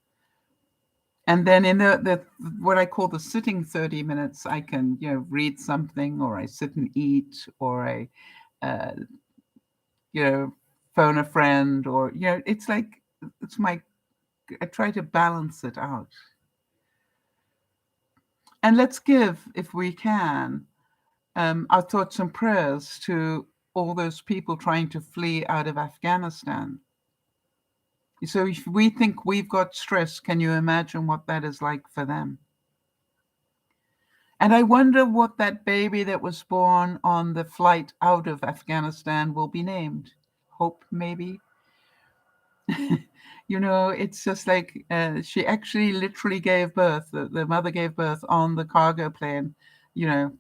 And then in the what I call the sitting 30 minutes, I can, read something, or I sit and eat, or I, uh, you know, phone a friend, or, it's like, it's my, I try to balance it out. And let's give, if we can, our thoughts and prayers to all those people trying to flee out of Afghanistan. So if we think we've got stress, can you imagine what that is like for them? And I wonder what that baby that was born on the flight out of Afghanistan will be named. Hope, maybe. It's just like, she actually literally gave birth, the mother gave birth on the cargo plane,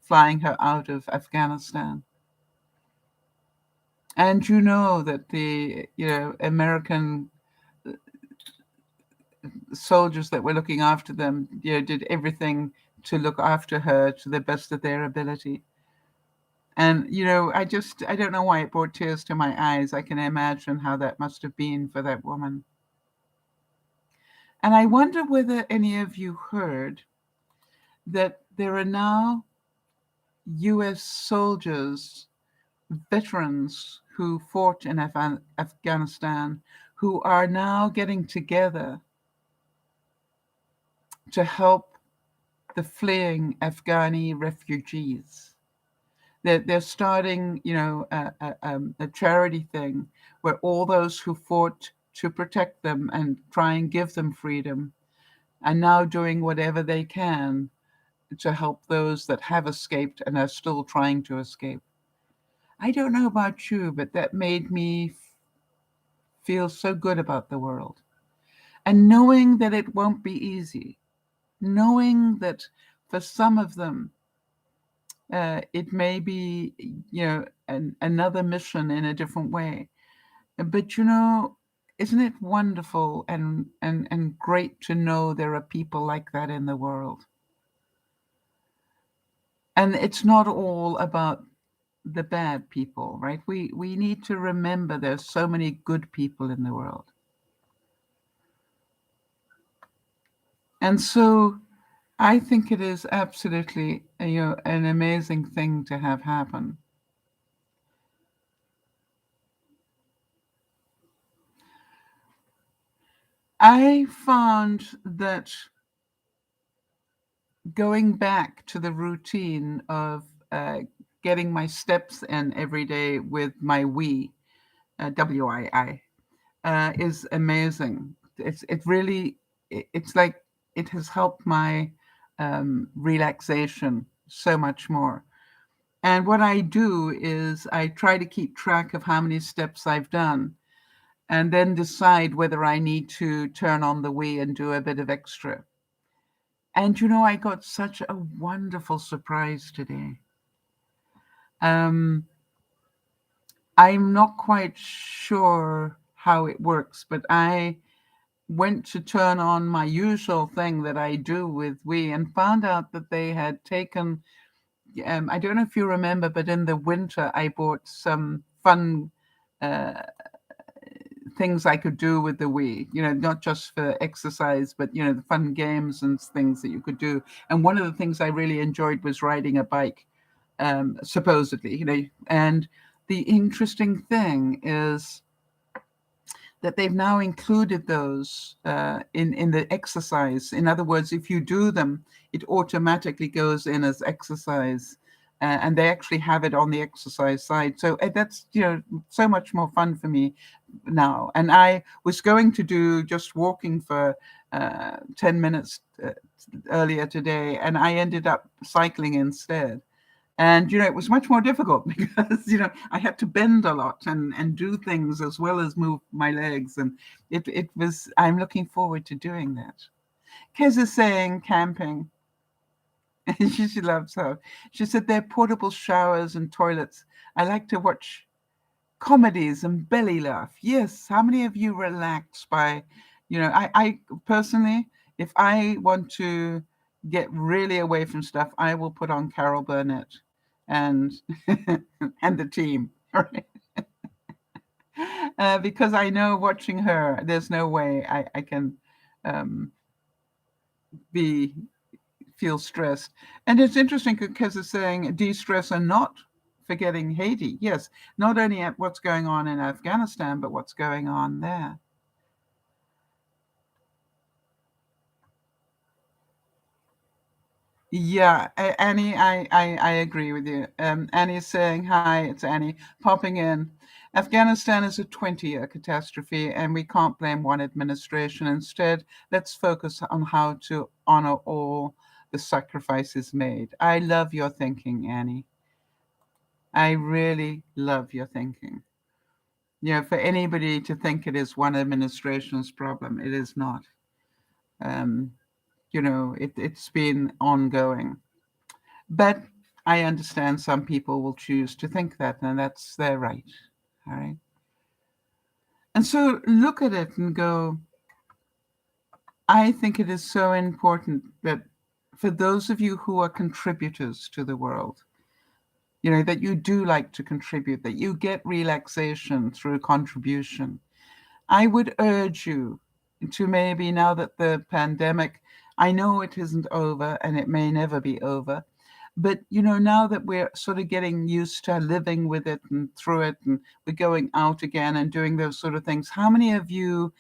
flying her out of Afghanistan. And that the, American soldiers that were looking after them, did everything to look after her to the best of their ability. And, I don't know why it brought tears to my eyes. I can imagine how that must have been for that woman. And I wonder whether any of you heard that there are now US soldiers, veterans who fought in Afghanistan, who are now getting together to help the fleeing Afghani refugees. They're starting, a charity thing where all those who fought to protect them and try and give them freedom are now doing whatever they can to help those that have escaped and are still trying to escape. I don't know about you, but that made me feel so good about the world. And knowing that it won't be easy, knowing that for some of them, it may be, another mission in a different way. But, isn't it wonderful and great to know there are people like that in the world? And it's not all about the bad people, right? We need to remember there's so many good people in the world. And so I think it is absolutely, an amazing thing to have happen. I found that going back to the routine of, getting my steps in every day with my Wii, WII, is amazing. It really, it's like it has helped my, relaxation so much more. And what I do is I try to keep track of how many steps I've done, and then decide whether I need to turn on the Wii and do a bit of extra. And I got such a wonderful surprise today. Um, I'm not quite sure how it works, but I went to turn on my usual thing that I do with Wii and found out that they had taken, I don't know if you remember, but in the winter I bought some fun, uh, things I could do with the Wii, not just for exercise, but, the fun games and things that you could do. And one of the things I really enjoyed was riding a bike, supposedly, and the interesting thing is that they've now included those, in the exercise. In other words, if you do them, it automatically goes in as exercise, and they actually have it on the exercise side. So, that's, so much more fun for me now. And I was going to do just walking for, 10 minutes, earlier today, and I ended up cycling instead. And, it was much more difficult because, I had to bend a lot and do things as well as move my legs. And I'm looking forward to doing that. Kez is saying camping. And she loves her. She said they're portable showers and toilets. I like to watch comedies and belly laugh. Yes. How many of you relax by, I personally, if I want to get really away from stuff, I will put on Carol Burnett and and the team. Right? because I know watching her, there's no way I can um, be feel stressed. And it's interesting because it's saying de-stress and not forgetting Haiti. Yes, not only at what's going on in Afghanistan, but what's going on there. Yeah, Annie, I agree with you. Annie's saying, hi, it's Annie, popping in. Afghanistan is a 20-year catastrophe, and we can't blame one administration. Instead, let's focus on how to honor all the sacrifices made. I love your thinking, Annie. I really love your thinking. For anybody to think it is one administration's problem, it is not. Um, it's been ongoing. But I understand some people will choose to think that, and that's their right. All right. And so look at it and go, I think it is so important that for those of you who are contributors to the world, that you do like to contribute, that you get relaxation through contribution. I would urge you to maybe, now that the pandemic, I know it isn't over and it may never be over, but now that we're sort of getting used to living with it and through it, and we're going out again and doing those sort of things, how many of you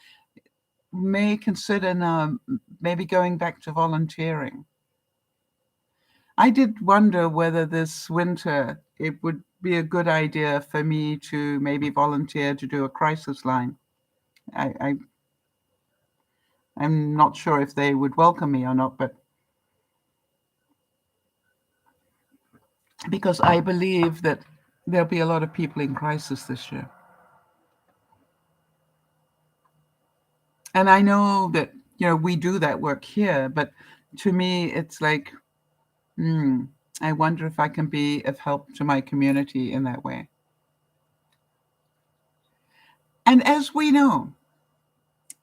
may consider now maybe going back to volunteering? I did wonder whether this winter it would be a good idea for me to maybe volunteer to do a crisis line. I'm not sure if they would welcome me or not, but because I believe that there'll be a lot of people in crisis this year. And I know that, we do that work here, but to me, it's like, I wonder if I can be of help to my community in that way. And as we know,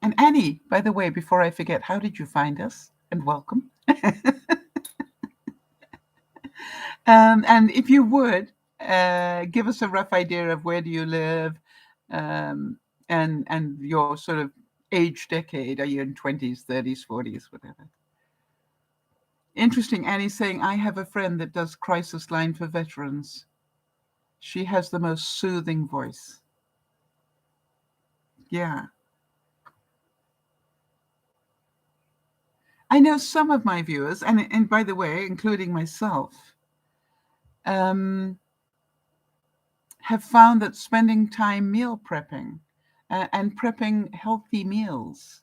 and Annie, by the way, before I forget, how did you find us? And welcome. And if you would, give us a rough idea of where do you live, um, and your sort of age decade. Are you in 20s, 30s, 40s, whatever? Interesting. Annie's saying, I have a friend that does crisis line for veterans. She has the most soothing voice. Yeah. I know some of my viewers, and by the way, including myself, um, have found that spending time meal prepping and prepping healthy meals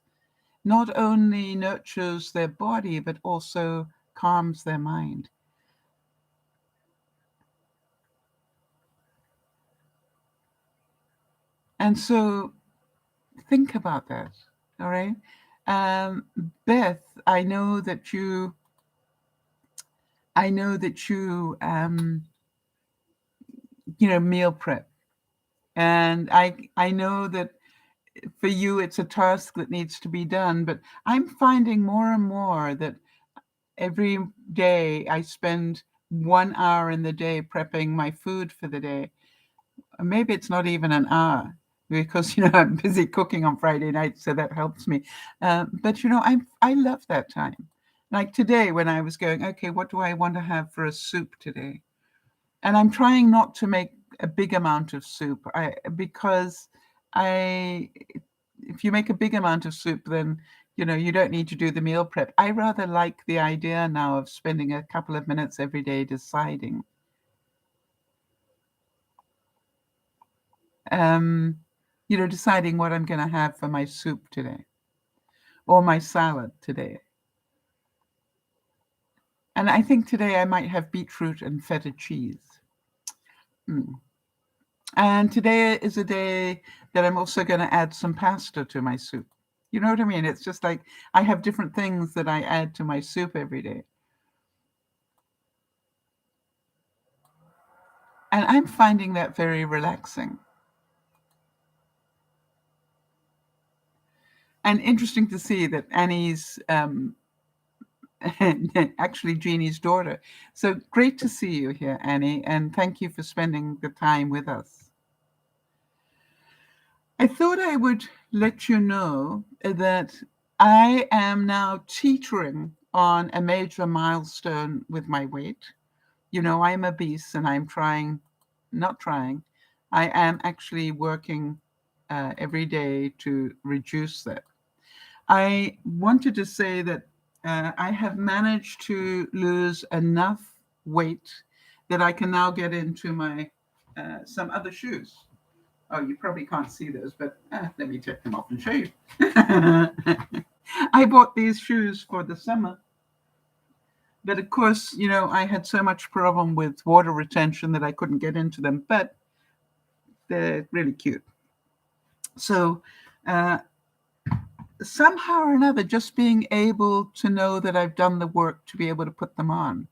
not only nurtures their body, but also calms their mind. And so think about that, all right? Beth, I know that you meal prep. And I know that for you, it's a task that needs to be done, but I'm finding more and more that every day I spend 1 hour in the day prepping my food for the day. Maybe it's not even an hour because I'm busy cooking on Friday night, so that helps me. But I love that time. Like today, when I was going, okay, what do I want to have for a soup today? And I'm trying not to make a big amount of soup. Because if you make a big amount of soup, then you don't need to do the meal prep. I rather like the idea now of spending a couple of minutes every day um, deciding what I'm going to have for my soup today or my salad today. And I think today I might have beetroot and feta cheese. And today is a day that I'm also going to add some pasta to my soup. You know what I mean? It's just like I have different things that I add to my soup every day. And I'm finding that very relaxing. And interesting to see that Annie's actually Jeannie's daughter. So great to see you here, Annie, and thank you for spending the time with us. I thought I would let you know that I am now teetering on a major milestone with my weight. You know, I'm obese and I'm trying, not trying, I am actually working every day to reduce that. I wanted to say that I have managed to lose enough weight that I can now get into my some other shoes. Oh, you probably can't see those, but let me take them off and show you. I bought these shoes for the summer, but of course, you know, I had so much problem with water retention that I couldn't get into them, but they're really cute. So uh, somehow or another, just being able to know that I've done the work to be able to put them on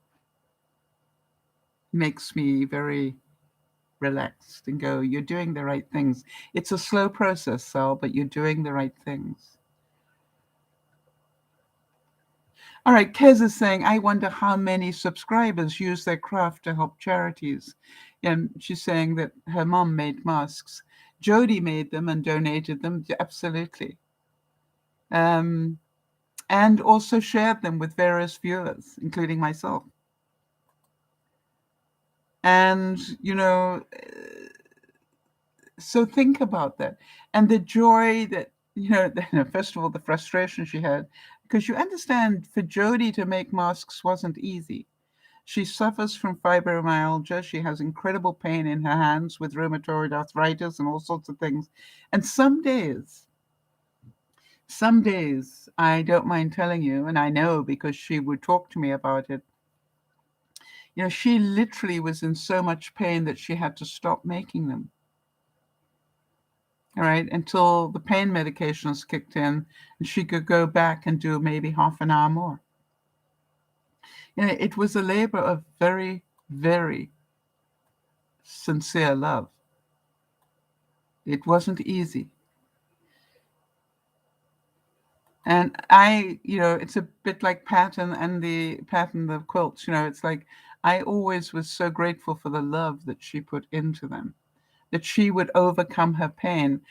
makes me very relaxed and go, you're doing the right things. It's a slow process, Sal, but you're doing the right things. All right, Kez is saying, I wonder how many subscribers use their craft to help charities. And she's saying that her mom made masks. Jody made them and donated them. Absolutely. Um, and also shared them with various viewers, including myself. And, you know, so think about that. And the joy that, you know, first of all, the frustration she had, because you understand for Jody to make masks wasn't easy. She suffers from fibromyalgia. She has incredible pain in her hands with rheumatoid arthritis and all sorts of things. And some days, I don't mind telling you, and I know because she would talk to me about it, you know, she literally was in so much pain that she had to stop making them. All right, until the pain medications kicked in and she could go back and do maybe half an hour more. You know, it was a labor of very, very sincere love. It wasn't easy. And I, you know, it's a bit like Pat and the quilts, you know, it's like I always was so grateful for the love that she put into them, that she would overcome her pain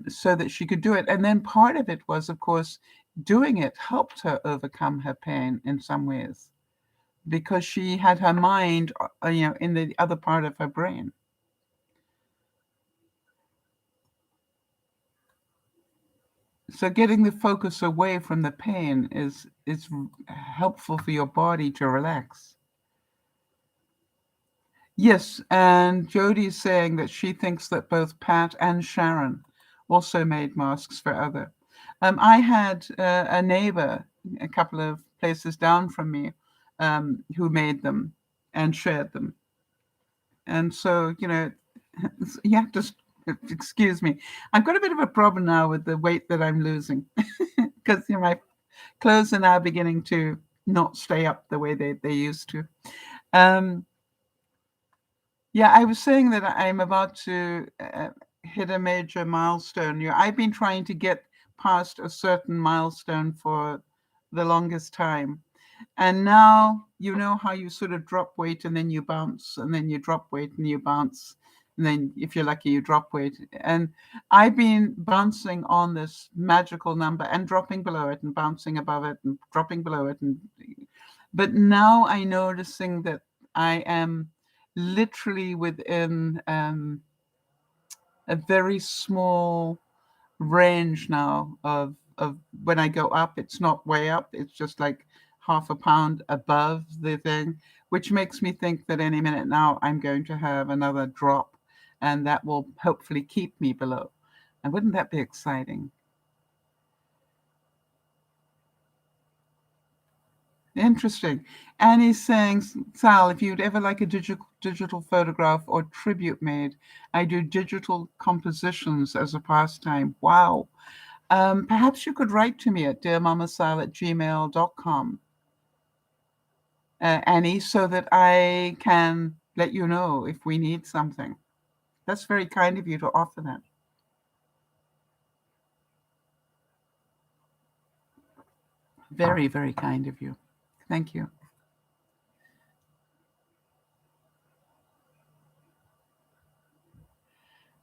so that she could do it. And then part of it was, of course, doing it helped her overcome her pain in some ways because she had her mind, you know, in the other part of her brain. So getting the focus away from the pain is helpful for your body to relax. Yes, and Jodie's saying that she thinks that both Pat and Sharon also made masks for other. I had a neighbor a couple of places down from me who made them and shared them. And so, you know, you have to, excuse me, I've got a bit of a problem now with the weight that I'm losing because, you know, my clothes are now beginning to not stay up the way they used to. Um, Yeah, I was saying that I'm about to hit a major milestone. You know, I've been trying to get past a certain milestone for the longest time. And now you know how you sort of drop weight and then you bounce, and then you drop weight and you bounce. And then, if you're lucky, you drop weight. And I've been bouncing on this magical number and dropping below it and bouncing above it and dropping below it. But now I'm noticing that I am literally within a very small range now of when I go up, it's not way up, it's just like half a pound above the thing, which makes me think that any minute now I'm going to have another drop, and that will hopefully keep me below. And wouldn't that be exciting? Interesting. And he's saying, Sal, if you'd ever like a digital photograph or tribute made, I do digital compositions as a pastime. Wow. Perhaps you could write to me at dearmamasal@gmail.com, Annie, so that I can let you know if we need something. That's very kind of you to offer that. Very, very kind of you. Thank you.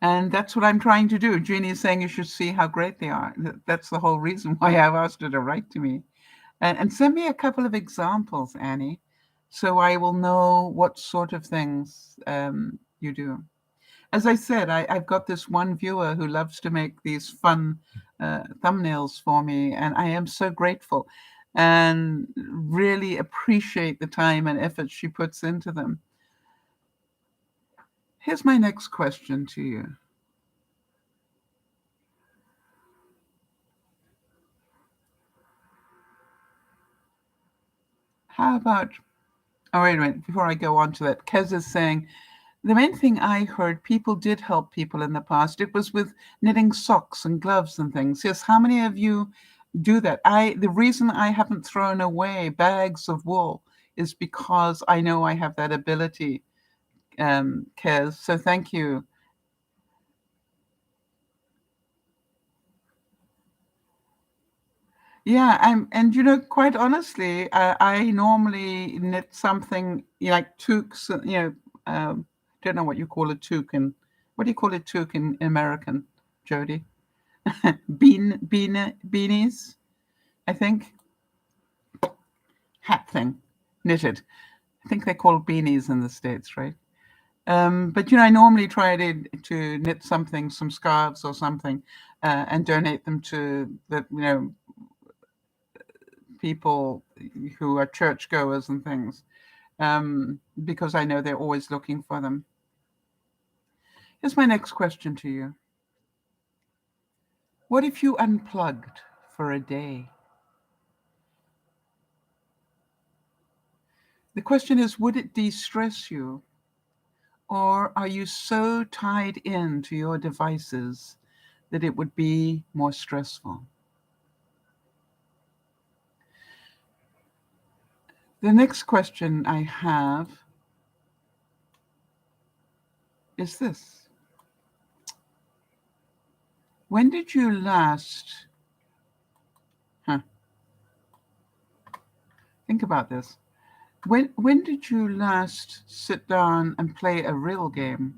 And that's what I'm trying to do. Jeannie is saying you should see how great they are. That's the whole reason why I've asked her to write to me. And send me a couple of examples, Annie, so I will know what sort of things you do. As I said, I've got this one viewer who loves to make these fun thumbnails for me, and I am so grateful and really appreciate the time and effort she puts into them. Here's my next question to you. How about, oh, wait a minute, before I go on to that, Kez is saying, the main thing I heard, people did help people in the past. It was with knitting socks and gloves and things. Yes, how many of you do that? The reason I haven't thrown away bags of wool is because I know I have that ability, Kez. So thank you. Yeah, and quite honestly, I normally knit something like toques, don't know what you call a toque in, what do you call a toque in American, Jody? Beanies, I think. Hat thing, knitted. I think they're called beanies in the States, right? But I normally try to knit something, some scarves or something, and donate them to the people who are churchgoers and things, because I know they're always looking for them. Here's my next question to you. What if you unplugged for a day? The question is, would it de-stress you? Or are you so tied into your devices that it would be more stressful? The next question I have is this. When did you last, think about this. When did you last sit down and play a real game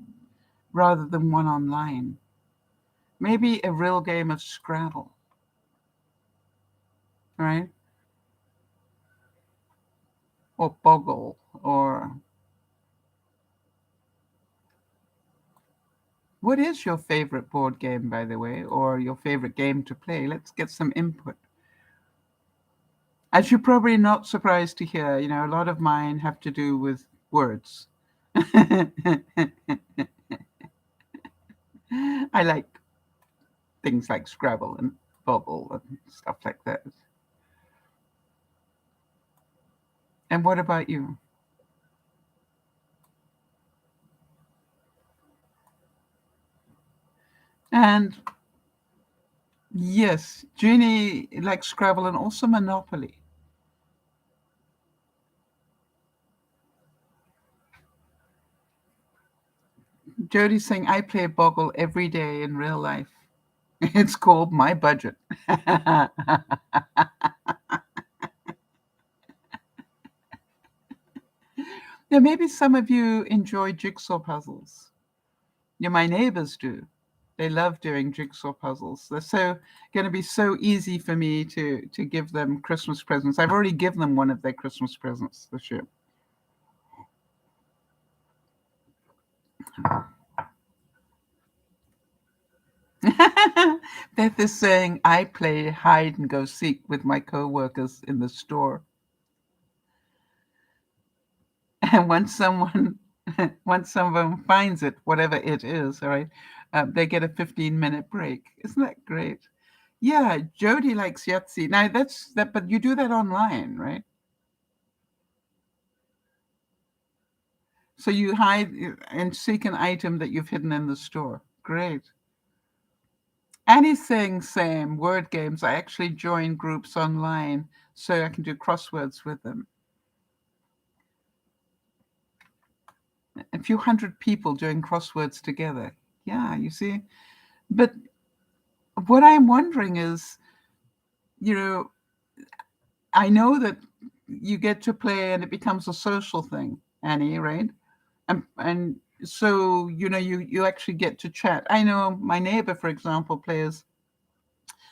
rather than one online? Maybe a real game of Scrabble, right? Or Boggle, or what is your favorite board game, by the way, or your favorite game to play? Let's get some input. As you're probably not surprised to hear, a lot of mine have to do with words. I like things like Scrabble and Boggle and stuff like that. And what about you? And yes, Jeannie likes Scrabble and also Monopoly. Jody's saying, I play Boggle every day in real life. It's called My Budget. Now, maybe some of you enjoy jigsaw puzzles. Yeah, my neighbors do. They love doing jigsaw puzzles. They're so going to be so easy for me to give them Christmas presents. I've already given them one of their Christmas presents this year. Beth is saying, I play hide and go seek with my coworkers in the store. And once someone finds it, whatever it is, all right, they get a 15-minute break. Isn't that great? Yeah, Jody likes Yahtzee. Now but you do that online, right? So you hide and seek an item that you've hidden in the store. Great. Annie's saying same, word games. I actually join groups online so I can do crosswords with them. A few hundred people doing crosswords together. Yeah, you see? But what I'm wondering is, you know, I know that you get to play and it becomes a social thing, Annie, right? And So, you actually get to chat. I know my neighbor, for example, plays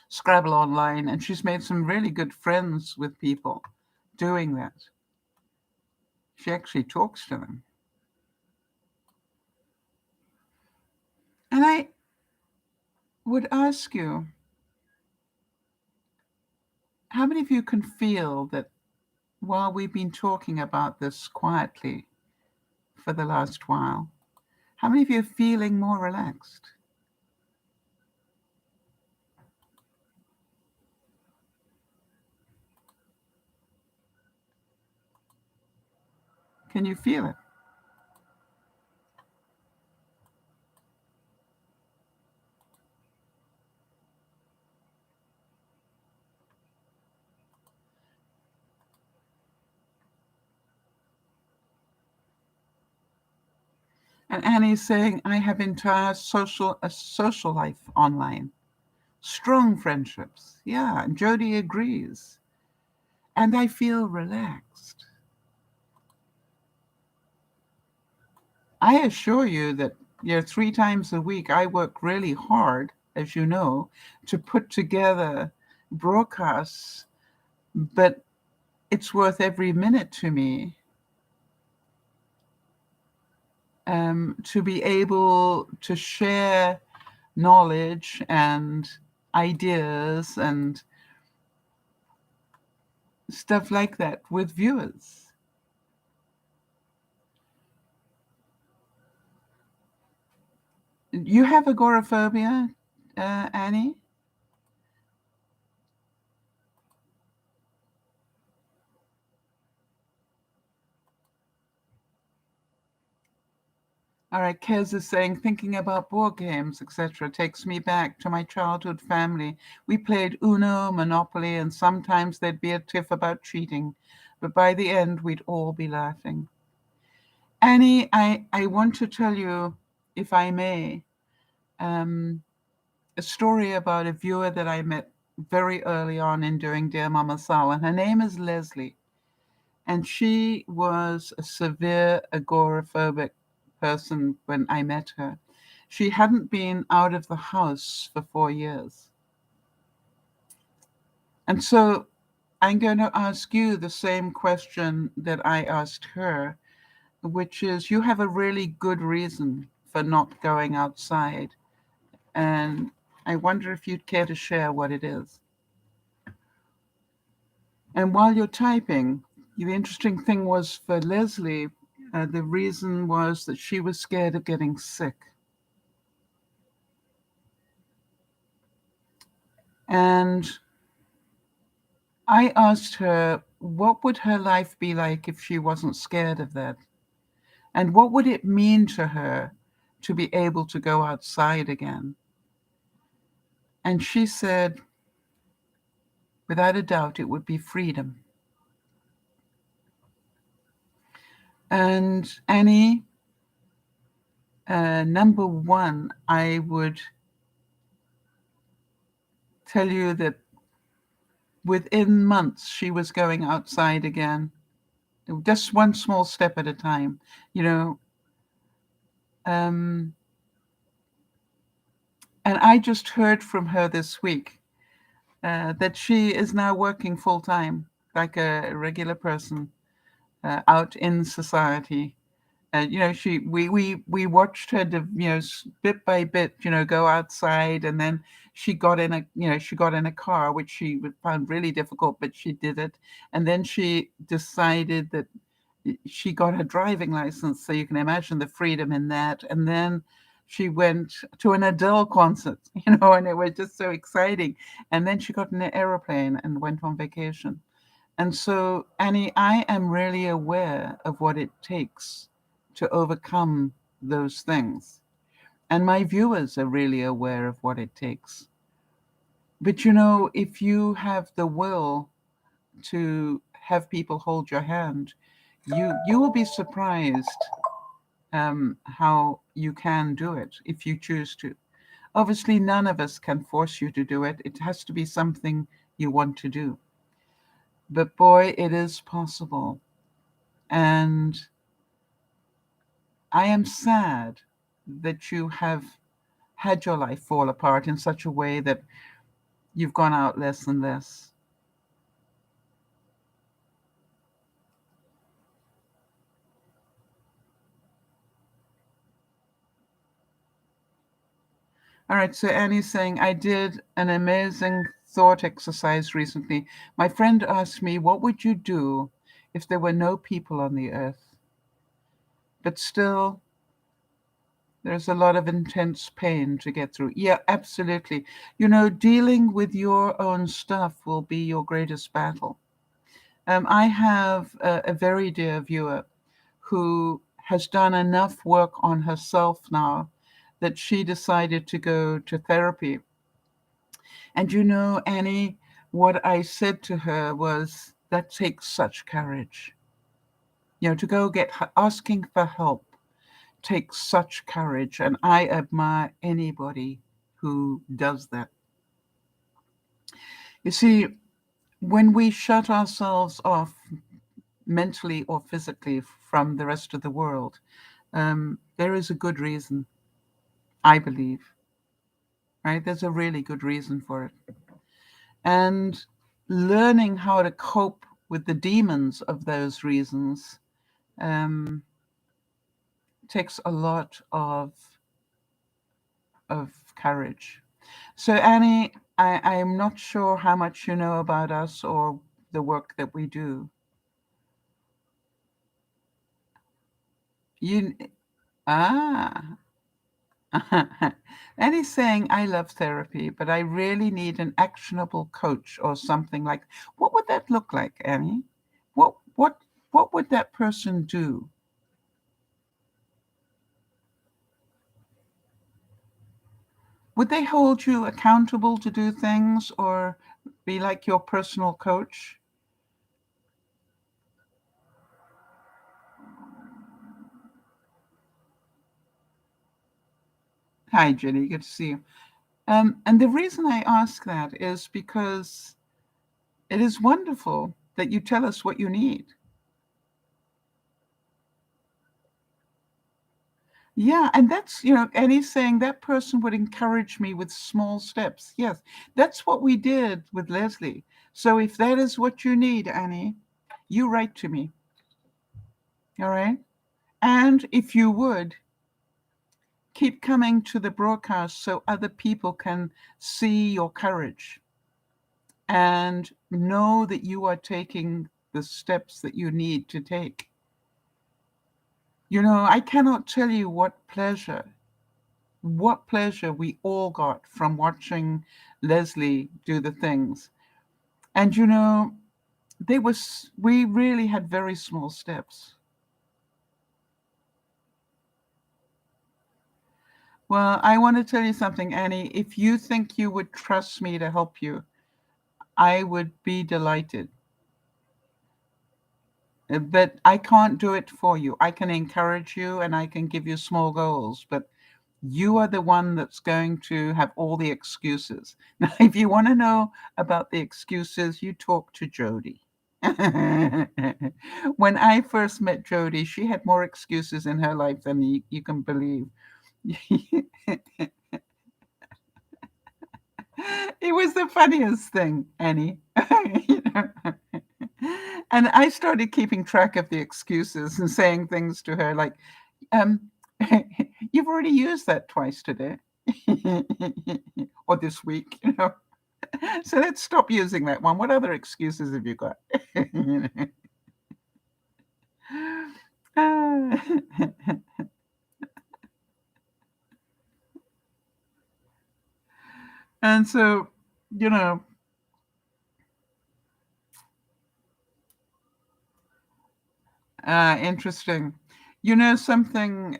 Scrabble online, and she's made some really good friends with people doing that. She actually talks to them. And I would ask you, how many of you can feel that while we've been talking about this quietly for the last while, how many of you are feeling more relaxed? Can you feel it? And Annie's saying, I have entire a social life online. Strong friendships. Yeah, and Jody agrees. And I feel relaxed. I assure you that 3 times a week I work really hard, as you know, to put together broadcasts, but it's worth every minute to me to be able to share knowledge and ideas and stuff like that with viewers. You have agoraphobia, Annie? All right, Kez is saying, thinking about board games, etc., takes me back to my childhood family. We played Uno, Monopoly, and sometimes there'd be a tiff about cheating, but by the end, we'd all be laughing. Annie, I want to tell you, if I may, um, a story about a viewer that I met very early on in doing Dear Mama Sal, and her name is Leslie. And she was a severe agoraphobic person when I met her. She hadn't been out of the house for 4 years. And so I'm going to ask you the same question that I asked her, which is, you have a really good reason for not going outside. And I wonder if you'd care to share what it is. And while you're typing, the interesting thing was for Leslie, the reason was that she was scared of getting sick. And I asked her, what would her life be like if she wasn't scared of that? And what would it mean to her to be able to go outside again? And she said, without a doubt, it would be freedom. And Annie, number one, I would tell you that within months she was going outside again, just one small step at a time, you know. Um, and I just heard from her this week that she is now working full time, like a regular person, out in society. She we watched her, bit by bit, go outside, and then she got in a car, which she found really difficult, but she did it, and then she decided that she got her driving license, so you can imagine the freedom in that, and then she went to an Adele concert, and it was just so exciting, and then she got in an aeroplane and went on vacation. And so, Annie, I am really aware of what it takes to overcome those things. And my viewers are really aware of what it takes. But if you have the will to have people hold your hand, you will be surprised how you can do it if you choose to. Obviously, none of us can force you to do it. It has to be something you want to do. But boy, it is possible. And I am sad that you have had your life fall apart in such a way that you've gone out less and less. All right, so Annie's saying, I did an amazing thought exercise recently. My friend asked me, what would you do if there were no people on the earth? But still, there's a lot of intense pain to get through. Yeah, absolutely. Dealing with your own stuff will be your greatest battle. I have a very dear viewer who has done enough work on herself now that she decided to go to therapy. And Annie, what I said to her was, that takes such courage. To go asking for help takes such courage, and I admire anybody who does that. You see, when we shut ourselves off mentally or physically from the rest of the world, there is a good reason, I believe, right? There's a really good reason for it. And learning how to cope with the demons of those reasons um, takes a lot of courage. So, Annie, I'm not sure how much you know about us or the work that we do. You, ah, Annie's saying, I love therapy, but I really need an actionable coach or something like. What would that look like, Annie? What would that person do? Would they hold you accountable to do things or be like your personal coach? Hi, Jenny. Good to see you. And the reason I ask that is because it is wonderful that you tell us what you need. Yeah, and that's, and he's saying that person would encourage me with small steps. Yes, that's what we did with Leslie. So if that is what you need, Annie, you write to me. All right. And if you would, keep coming to the broadcast so other people can see your courage and know that you are taking the steps that you need to take. I cannot tell you what pleasure we all got from watching Leslie do the things. And we really had very small steps. Well, I want to tell you something, Annie. If you think you would trust me to help you, I would be delighted. But I can't do it for you. I can encourage you and I can give you small goals, but you are the one that's going to have all the excuses. Now, if you want to know about the excuses, you talk to Jody. When I first met Jody, she had more excuses in her life than you can believe. It was the funniest thing, Annie. You know? And I started keeping track of the excuses and saying things to her like, um, you've already used that twice today or this week, So let's stop using that one. What other excuses have you got? And so, you know, interesting. Something,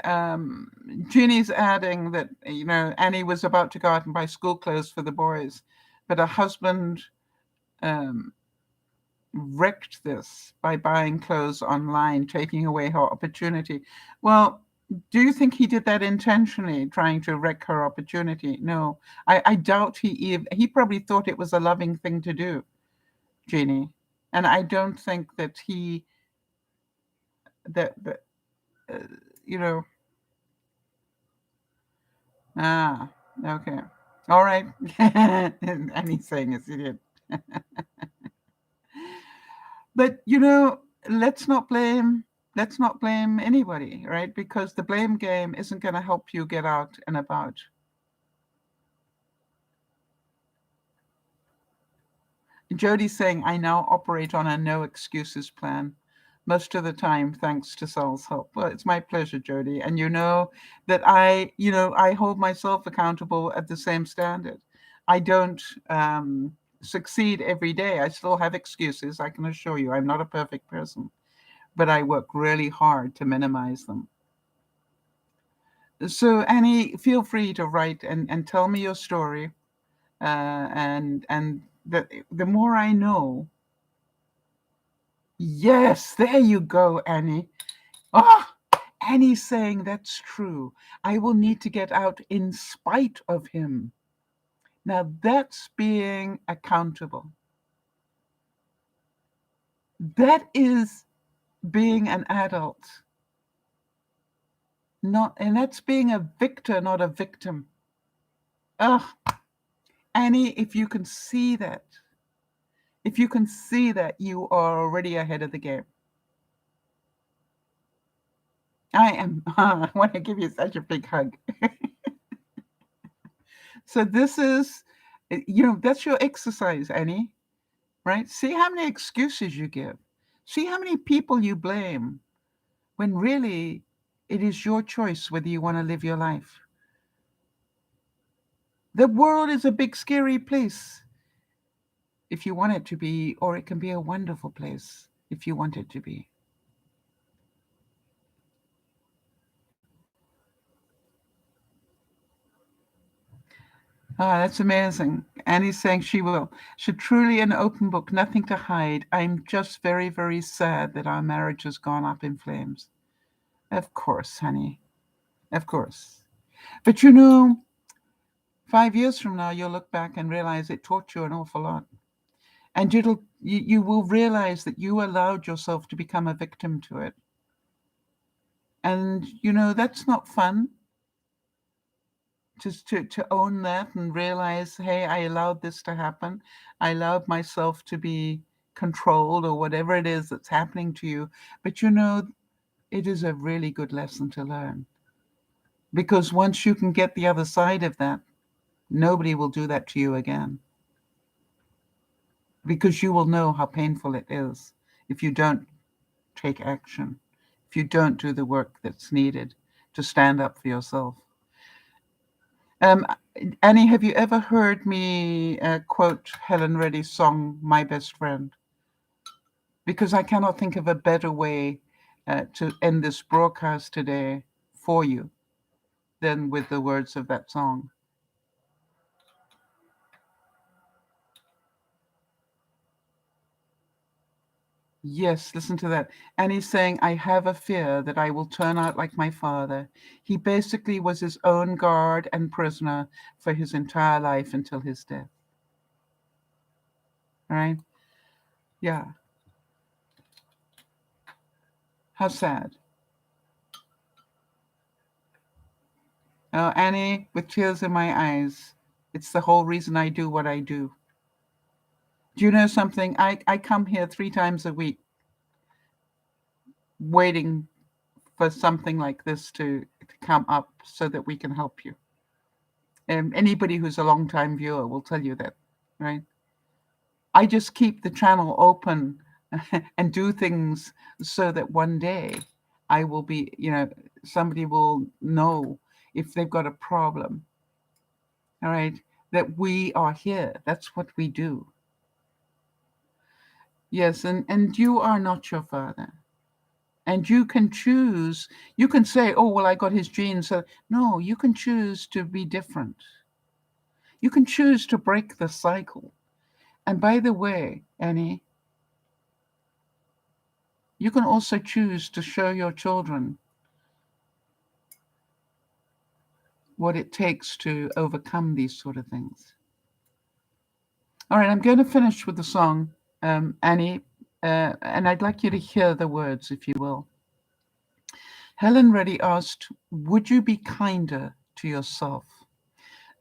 Jeannie's adding that, Annie was about to go out and buy school clothes for the boys, but her husband um, wrecked this by buying clothes online, taking away her opportunity. Well, do you think he did that intentionally, trying to wreck her opportunity? No, I doubt he probably thought it was a loving thing to do, Jeannie. And I don't think that he, that, uh, you know, Ah, okay. All right. And he's saying it's idiot. But let's not blame anybody, right? Because the blame game isn't going to help you get out and about. Jody's saying, I now operate on a no excuses plan most of the time, thanks to Sal's help. Well, it's my pleasure, Jody. And you know that I hold myself accountable at the same standard. I don't succeed every day. I still have excuses. I can assure you, I'm not a perfect person, but I work really hard to minimize them. So, Annie, feel free to write and tell me your story. And the more I know. Yes, there you go, Annie. Ah, Annie's saying that's true. I will need to get out in spite of him. Now that's being accountable. That is being an adult. And that's being a victor, not a victim. Ah, Annie, if you can see that, you are already ahead of the game. I am. I want to give you such a big hug. So this is, that's your exercise, Annie, right? See how many excuses you give. See how many people you blame when really it is your choice whether you want to live your life. The world is a big, scary place if you want it to be, or it can be a wonderful place if you want it to be. Ah, that's amazing. Annie's saying she will. She truly an open book, nothing to hide. I'm just very, very sad that our marriage has gone up in flames. Of course, honey. Of course. But 5 years from now, you'll look back and realize it taught you an awful lot. And you will realize that you allowed yourself to become a victim to it. And, that's not fun. Just to own that and realize, hey, I allowed this to happen. I allowed myself to be controlled or whatever it is that's happening to you. But it is a really good lesson to learn. Because once you can get the other side of that, nobody will do that to you again. Because you will know how painful it is if you don't take action, if you don't do the work that's needed to stand up for yourself. Um, Annie, have you ever heard me quote Helen Reddy's song, My Best Friend? Because I cannot think of a better way to end this broadcast today for you than with the words of that song. Yes, listen to that. And he's saying, I have a fear that I will turn out like my father. He basically was his own guard and prisoner for his entire life until his death. All right? Yeah. How sad. Oh, Annie, with tears in my eyes, it's the whole reason I do what I do. Do you know something? I come here 3 times a week waiting for something like this to come up so that we can help you. And anybody who's a long-time viewer will tell you that, right? I just keep the channel open and do things so that one day I will be, somebody will know if they've got a problem, all right, that we are here. That's what we do. Yes, and you are not your father. And you can choose, you can say, oh, well, I got his genes. So, no, you can choose to be different. You can choose to break the cycle. And by the way, Annie, you can also choose to show your children what it takes to overcome these sort of things. All right, I'm going to finish with the song, Annie, and I'd like you to hear the words, if you will. Helen Reddy asked, would you be kinder to yourself?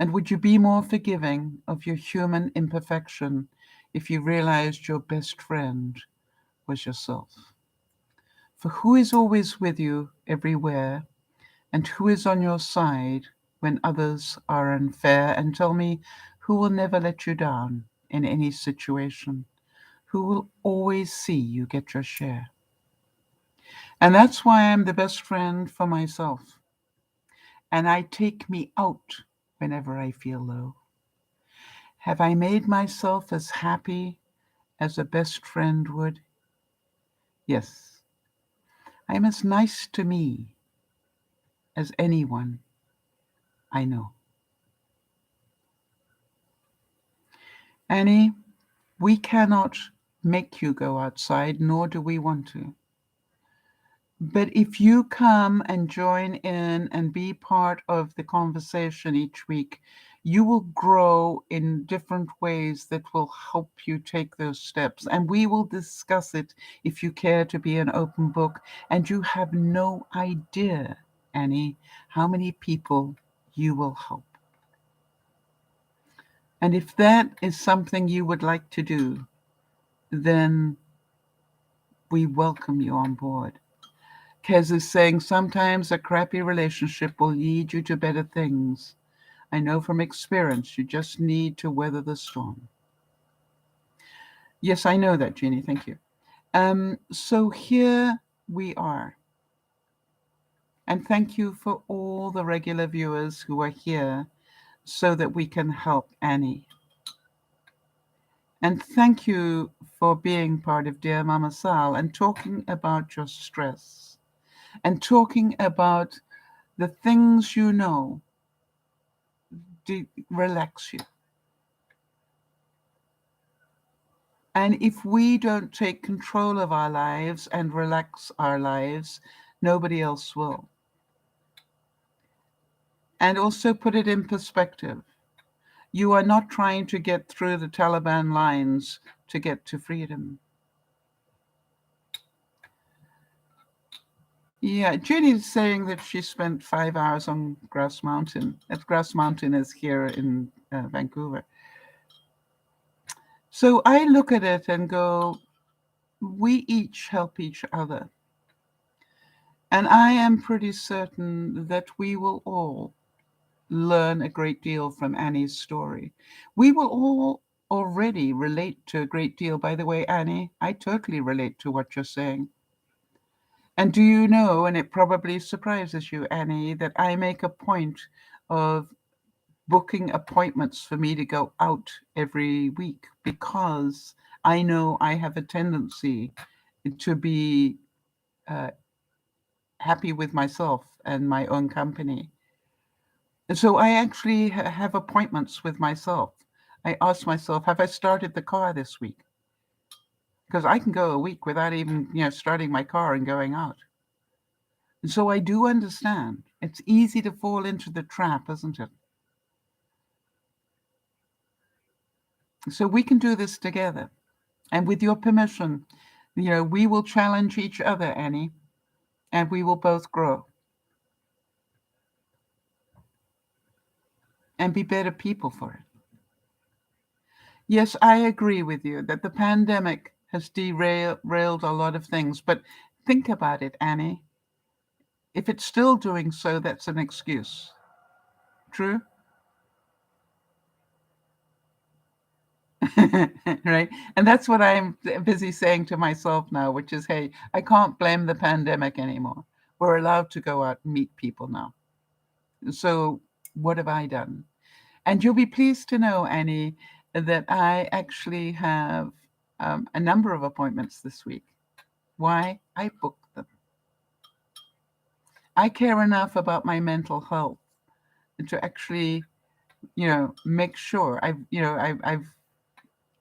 And would you be more forgiving of your human imperfection if you realized your best friend was yourself? For who is always with you everywhere, and who is on your side when others are unfair? And tell me, who will never let you down in any situation? Who will always see you get your share? And that's why I'm the best friend for myself. And I take me out whenever I feel low. Have I made myself as happy as a best friend would? Yes, I am as nice to me as anyone I know. Annie, we cannot make you go outside, nor do we want to. But if you come and join in and be part of the conversation each week, you will grow in different ways that will help you take those steps. And we will discuss it if you care to be an open book. And you have no idea, Annie, how many people you will help. And if that is something you would like to do, then we welcome you on board. Kez is saying sometimes a crappy relationship will lead you to better things. I know from experience, you just need to weather the storm. Yes, I know that, Jeannie. Thank you. So here we are. And thank you for all the regular viewers who are here so that we can help Annie. And thank you for being part of Dear Mama Sal and talking about your stress and talking about the things you know relax you. And if we don't take control of our lives and relax our lives, nobody else will. And also put it in perspective. You are not trying to get through the Taliban lines to get to freedom. Yeah, Judy's saying that she spent 5 hours on Grouse Mountain. That Grouse Mountain is here in Vancouver. So I look at it and go, we each help each other. And I am pretty certain that we will all learn a great deal from Annie's story. We will all already relate to a great deal. By the way, Annie, I totally relate to what you're saying. And do you know, and it probably surprises you, Annie, that I make a point of booking appointments for me to go out every week because I know I have a tendency to be uh, happy with myself and my own company. And so I actually have appointments with myself. I ask myself, have I started the car this week? Because I can go a week without even, starting my car and going out. And so I do understand. It's easy to fall into the trap, isn't it? So we can do this together. And with your permission, we will challenge each other, Annie, and we will both grow and be better people for it. Yes, I agree with you that the pandemic has derailed a lot of things, but think about it, Annie. If it's still doing so, that's an excuse. True? Right? And that's what I'm busy saying to myself now, which is, hey, I can't blame the pandemic anymore. We're allowed to go out and meet people now. So what have I done? And you'll be pleased to know, Annie, that I actually have a number of appointments this week. Why? I booked them. I care enough about my mental health to actually, make sure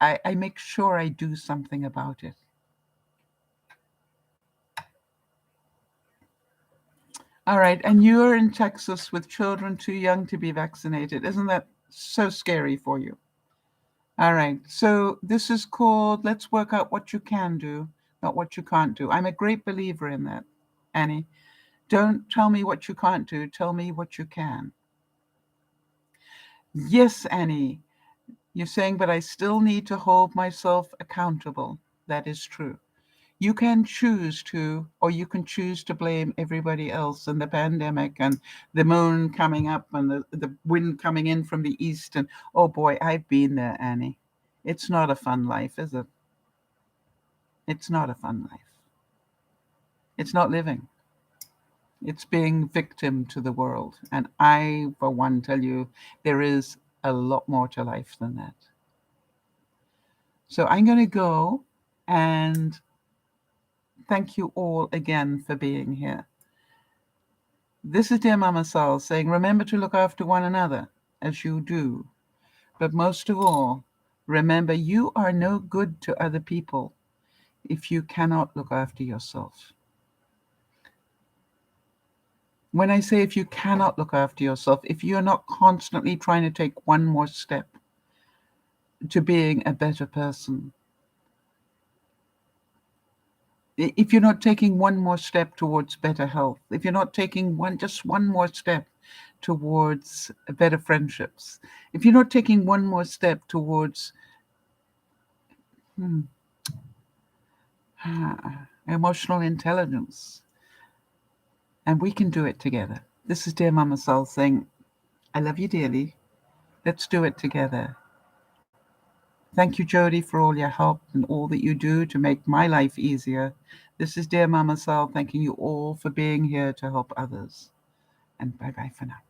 I make sure I do something about it. All right, and you're in Texas with children too young to be vaccinated. Isn't that so scary for you? All right, so this is called Let's Work Out What You Can Do, not what you can't do. I'm a great believer in that, Annie. Don't tell me what you can't do, tell me what you can. Yes, Annie. You're saying, but I still need to hold myself accountable. That is true. You can choose to, or you can choose to blame everybody else and the pandemic and the moon coming up and the wind coming in from the east. And oh boy, I've been there, Annie. It's not a fun life, is it? It's not a fun life. It's not living. It's being victim to the world. And I, for one, tell you, there is a lot more to life than that. So I'm going to go and thank you all again for being here. This is Dear Mama Sal saying, remember to look after one another as you do. But most of all, remember you are no good to other people if you cannot look after yourself. When I say if you cannot look after yourself, if you're not constantly trying to take one more step to being a better person, if you're not taking one more step towards better health, if you're not taking just one more step towards better friendships, if you're not taking one more step towards emotional intelligence, and we can do it together. This is Dear Mama Soul saying, I love you dearly. Let's do it together. Thank you, Jody, for all your help and all that you do to make my life easier. This is Dear Mama Soul thanking you all for being here to help others. And bye-bye for now.